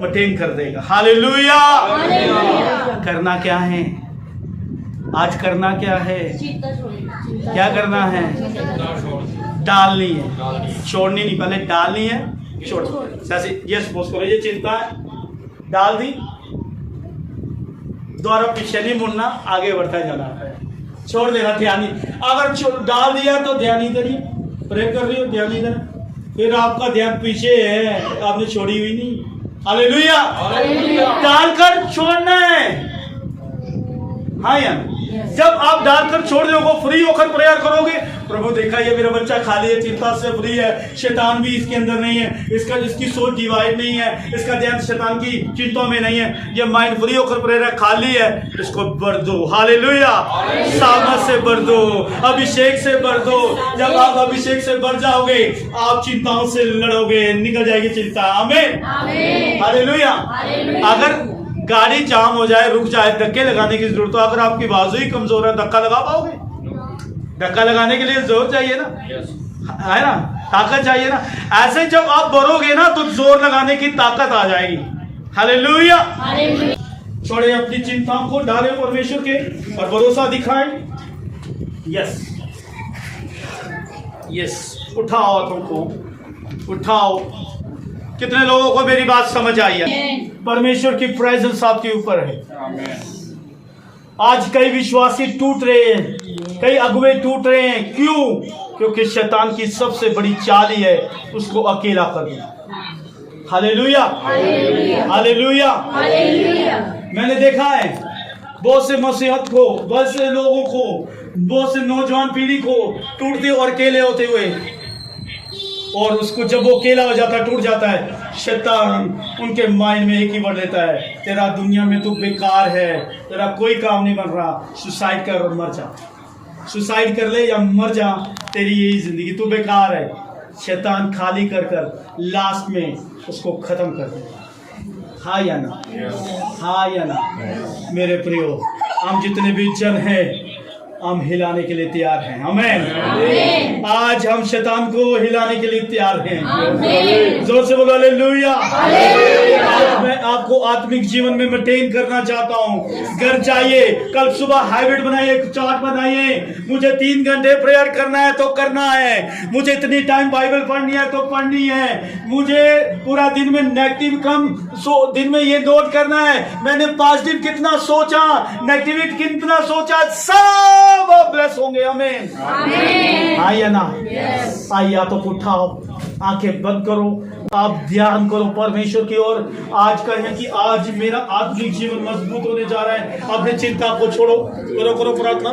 मेंटेन कर देगा। हालेलुया। करना क्या है आज? करना क्या है? क्या करना है? डालनी है, छोड़नी नहीं। पहले डालनी है, छोड़। जैसे ये सपोज करो ये चिंता है, डाल दी, दोबारा पीछे नहीं मुड़ना, आगे बढ़ता जाना है, छोड़ देना, ध्यान नहीं। अगर डाल दिया तो ध्यान इधर ही, प्रे कर रही हो ध्यान इधर, फिर आपका ध्यान पीछे है, आपने छोड़ी हुई नहीं। हालेलुया। डालकर छोड़ना है, हाँ यार। जब आप डालकर छोड़ दोगे, फ्री होकर प्रेयर करोगे, प्रभु देखा ये मेरा बच्चा खाली है, चिंता से फ्री है, शैतान भी इसके अंदर नहीं है, इसकी सोच डिवाइड नहीं है, इसका ध्यान शैतान की चिंताओं में नहीं है, ये माइंड फ्री होकर प्रेयर खाली है, इसको भर दो। हालेलुया। सामर्थ से भर दो, अभिषेक से भर दो। जब आप अभिषेक से भर जाओगे, आप चिंताओं से लड़ोगे, निकल जाएगी चिंता। आमीन। हालेलुया। अगर गाड़ी जाम हो जाए, रुक जाए, धक्के लगाने की जरूरत हो, अगर आपकी बाजू ही कमजोर है, धक्का लगा पाओगे? धक्का लगाने के लिए जोर चाहिए ना, है ना, ताकत चाहिए ना। ऐसे जब आप भरोगे ना तो जोर लगाने की ताकत आ जाएगी। हालेलुया। छोड़े अपनी चिंताओं को, डाले परमेश्वर के और भरोसा दिखाएं। यस यस, उठाओ तुमको, उठाओ। कितने लोगों को मेरी बात समझ आई है? परमेश्वर की प्रेजेंस आपके ऊपर है। आज कई विश्वासी टूट रहे हैं, कई अगुवे टूट रहे हैं। क्यों? क्योंकि शैतान की सबसे बड़ी चाल ही है उसको अकेला करना। हालेलुया। हालेलुया। मैंने देखा है बहुत से मसीहत को, बहुत से लोगों को, बहुत से नौजवान पीढ़ी को टूटते और अकेले होते हुए, और उसको जब वो अकेला हो जाता है, टूट जाता है, शैतान उनके माइंड में एक ही वर्ड देता है, तेरा दुनिया में तू बेकार है, तेरा कोई काम नहीं बन रहा, सुसाइड कर और मर जा। सुसाइड कर ले या मर जा, तेरी यही जिंदगी, तू बेकार है। शैतान खाली कर कर लास्ट में उसको खत्म कर दे। हाँ या ना? हाँ या ना? मेरे प्रियो, हम जितने भी जन हैं, हम हिलाने के लिए तैयार हैं। आमीन। आज हम शैतान को हिलाने के लिए तैयार हैं। जोर से बोलो हालेलुया। आज मैं आपको आत्मिक जीवन में मेंटेन करना चाहता हूँ। घर जाइए, कल सुबह हैबिट बनाइए, चार्ट बनाइए। मुझे 3 घंटे प्रेयर करना है तो करना है, मुझे इतनी टाइम बाइबल पढ़नी है तो पढ़नी है, मुझे पूरा दिन में नेगेटिव कम दिन में ये नोट करना है, मैंने पॉजिटिव कितना सोचा, नेगेटिव कितना सोचा, सब ब्लेस होंगे। आमीन। हाँ या ना? आइए तो उठाओ, आंखें बंद करो, आप ध्यान करो परमेश्वर की ओर। आज कहें कि आज मेरा आत्मिक जीवन मजबूत होने जा रहा है। अपनी चिंता को छोड़ो, करो करो प्रार्थना,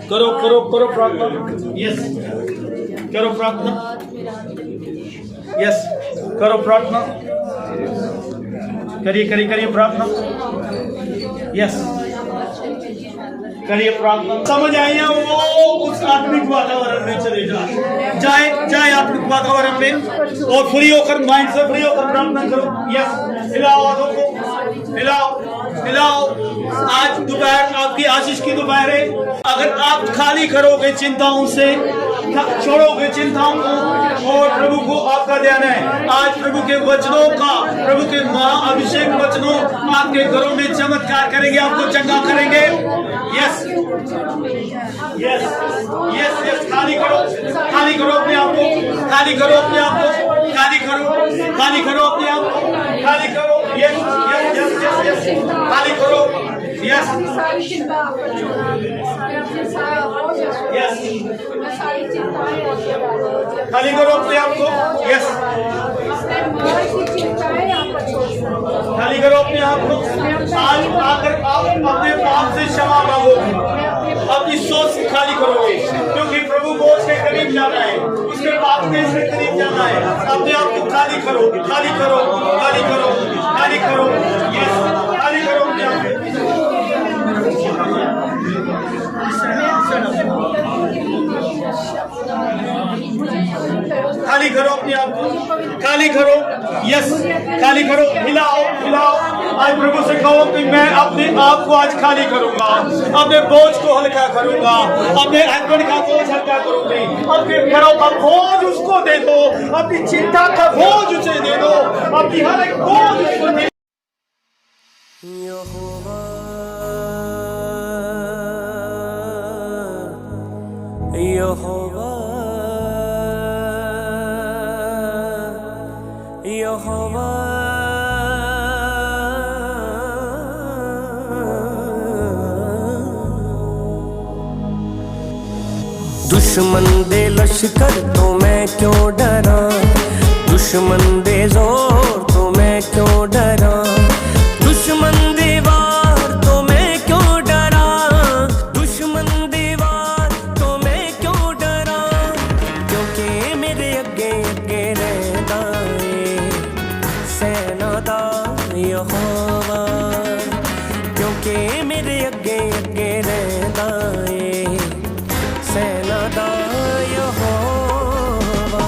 करो करो करो प्रार्थना। यस, करो प्रार्थना। यस, करो प्रार्थना, करिए करिए करिए प्रार्थना। यस, करिए प्रार्थना। समझ आए या वो उस आत्मिक वातावरण में चले जाए आत्मिक वातावरण में, और फ्री होकर, माइंड से फ्री होकर प्रार्थना करो। यस, हिलाओ हाथों को, हिलाओ हिलाओ। आज दोपहर आपकी आशीष की दोपहर है। अगर आप खाली करोगे चिंताओं से, छोड़ोगे चिंताओं को और प्रभु को आपका ध्यान है। आज प्रभु के वचनों का, प्रभु के महाअभिषेक वचनों आपके घरों में चमत्कार करेंगे, आपको चंगा करेंगे। यस यस यस यस, खाली करो अपने आप को, खाली करो अपने आप को, खाली करो अपने आप को, खाली करो। Yes yes yes yes yes, खाली करो। यस यस, खाली करो अपने आप को। यस, खाली करो अपने आप को। आज आकर आप अपने पाप से क्षमा मांगोगे, अपनी सोच खाली करोगे, क्योंकि प्रभु को उसके करीब जाना है, उसके पाप के करीब जाना है। अपने आप को खाली करो, खाली करो, खाली करो, खाली करो। यस, खाली करो अपने आप को। खाली करो अपने आप को, खाली करो। यस, खाली करो, हिलाओ हिलाओ। आज प्रभु से कहो कि मैं अपने आप को आज खाली करूंगा, अपने बोझ को हल्का करूंगा, अपने हस्बैंड का बोझ हल्का करूंगी, अपने घरों का बोझ उसको दे दो, अपनी चिंता का बोझ उसे दे दो, अपनी हर एक बोझ उसको दे दो। यहोवा यहोवा दुश्मन दे लश्कर तो मैं क्यों डरा, दुश्मन दे जोर तो मैं क्यों डरा, दुश्मन दीवार तो मैं क्यों डरा, दुश्मन दीवार तो मैं क्यों डरा, क्योंकि मेरे अगे अगे रहता है सेना दा यहोवा, क्योंकि मेरे अगे अगे रहता है सेना दा यहोवा,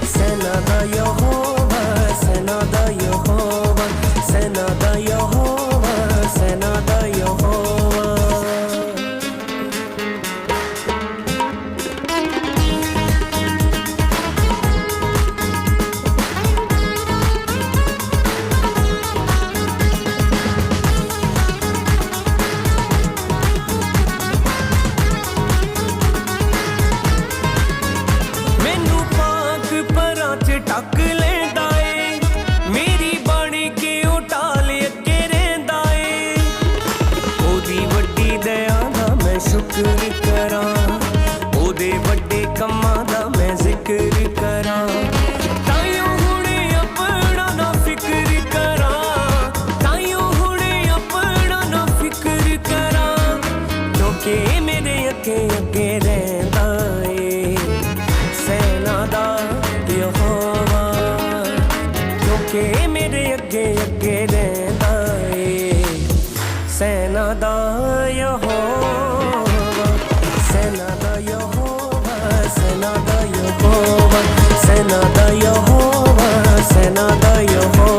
सेना दा यहोवा, सेना दा यहोवा, सेना दा यहोवा, सेना दा यहोवा। मैनू पाक परां च टक लेंदा ए, मेरी बाणी के उटाल अगे रहिंदा ए, ओदी वड्डी दया दा मैं शुक्र करां, ओदे वड्डे कम्मां दा मैं जिक्र करां, ताइयों हुणे अपना ना फिक्र करां, ताइयों हुणे अपना ना फिक्र करां, क्योंकि मेरे अगे अगे रहिंदा ए सेना दा यहोवा, क्योंकि मेरे अगे अगे रहता है सेना दा यहोवा, सेना दा यहोवा, सेना दा यहोवा, सेना दा यहोवा, सेना दा यहोवा।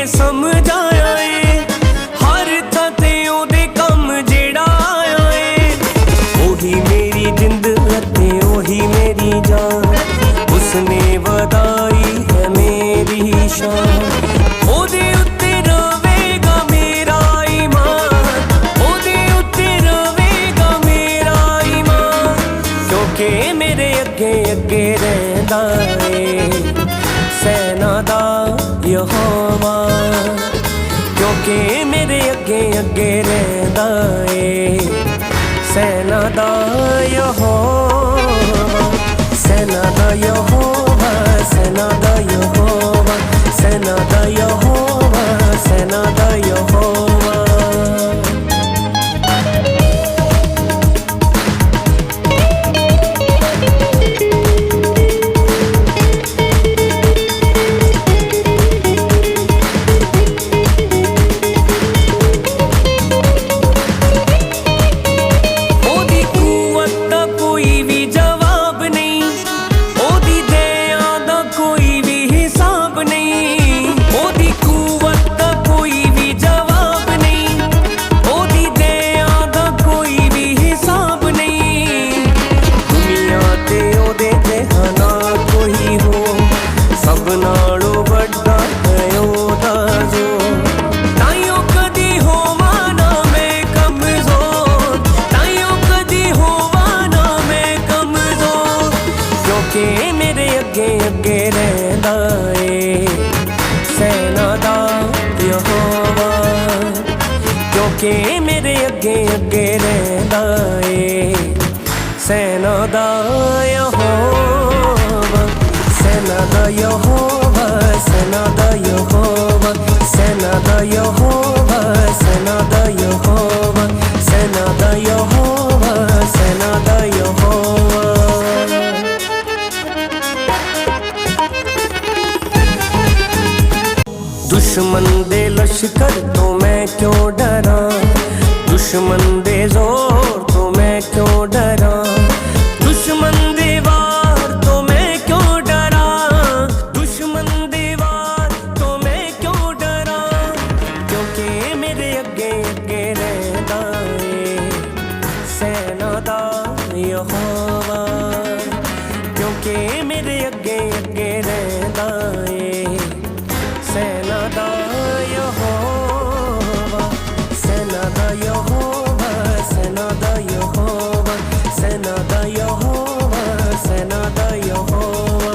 समझाया ए हर थां ते ओदे कम जेड़ा आया ए, ओही मेरी जिंद ते ओही मेरी जान, उसने वधाई है मेरी शान, ओदे उत्ते रवेगा मेरा ईमान, ओदे उत्ते रवेगा मेरा ईमान, क्योंकि मेरे अगे अगे रहंदा ए सेना दा यहोवा, क्योंकि मेरे अगे अगे रहंदा ए सेना दा यहोवा, सेना दा यहोवा, सेना दा यहोवा, सेना दा यहोवा, सेना दा यहोवा। क्योंकि मेरे अगे अगे रहंदा ए सेना दा यहोवा, सेना दा यहोवा, सेना दा यहोवा, सेना दा यहोवा, सेना दा यहोवा, सेना दा यहोवा, सेना दा यहोवा। दुश्मन दे लश्कर तो मैं क्यों डरा, दुश्मन दे जोर तो मैं क्यों डरा, दुश्मन दे वार तो मैं क्यों डरा, दुश्मन दे वार तो मैं क्यों डरा, क्योंकि मेरे अगे अगे रहंदा ए सेना दा यहोवा, क्योंकि मेरे अगे अगे रहंदा ए सेना दा यहोवा, सेना दा यहोवा, सेना दा यहोवा, सेना दा यहोवा, सेना दा यहोवा।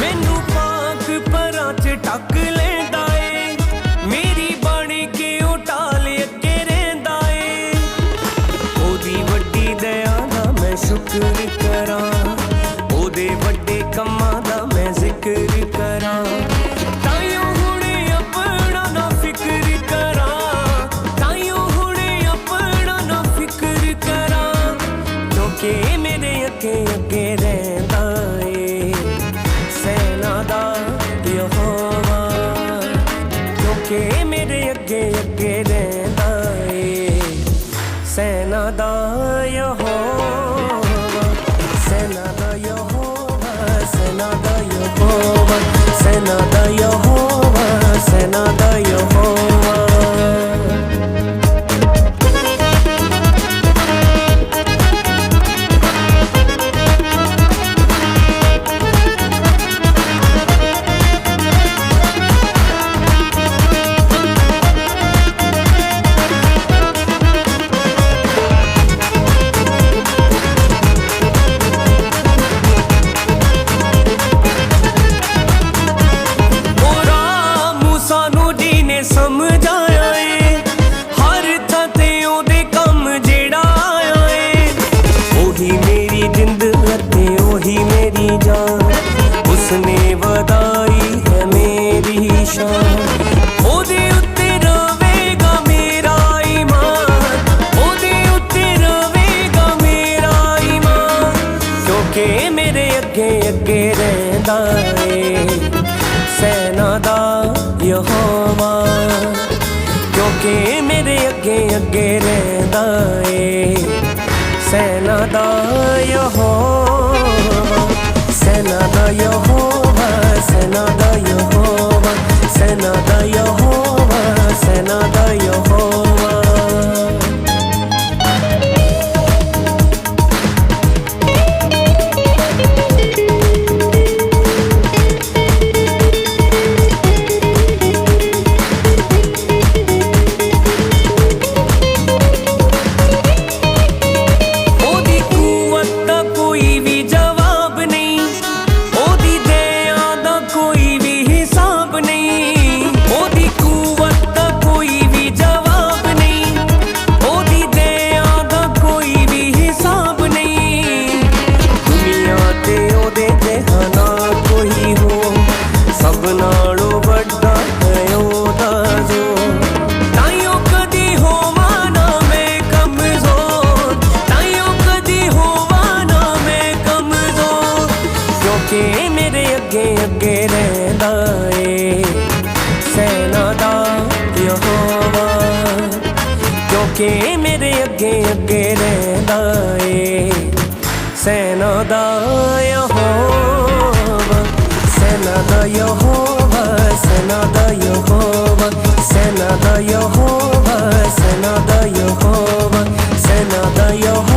मैनू पाक परां च टक लैंदा ए, मेरी बाणी के उटाल अगे रहिंदा ए, ओदी वड्डी दया दा मैं शुक्र करां, ओदे वड्डे कम्मां दा मैं जिक्र करां, ताइयों हुणे अपना ना फिक्र करां, ताइयों हुणे अपना ना फिक्र करां, क्योंकि मेरे अगे अगे रहंदा ए सेना दा यहोवा, क्योंकि मेरे अगे अगे रहंदा ए सेना दा यहोवा, सेना दा यहोवा, सेना दा यहोवा, सेना दा यहोवा, सेना दा यहोवा। समझाया ए हर थां ते ओदे कम जेड़ा आया ए, ओही मेरी जिंद ते ओही मेरी जान, उसने वधाई है मेरी शान, ओदे उत्ते रवेगा मेरा ईमान, ओदे उत्ते रवेगा मेरा ईमान, क्योंकि मेरे अगे अगे रहंदा ए सेना दा यहोवा, क्योंकि मेरे अगे अगे रहंदा ए सेना दा यहोवा, सेना दा यहोवा, सेना दा यहोवा, सेना दा यहोवा, सेना दा यहोवा। के मेरे अगे अगे रहंदा ए सेना दा यहोवा, सेना दा यहोवा, सेना दा यहोवा, सेना दा यहोवा, सेना दा यहोवा, सेना दा यहोवा।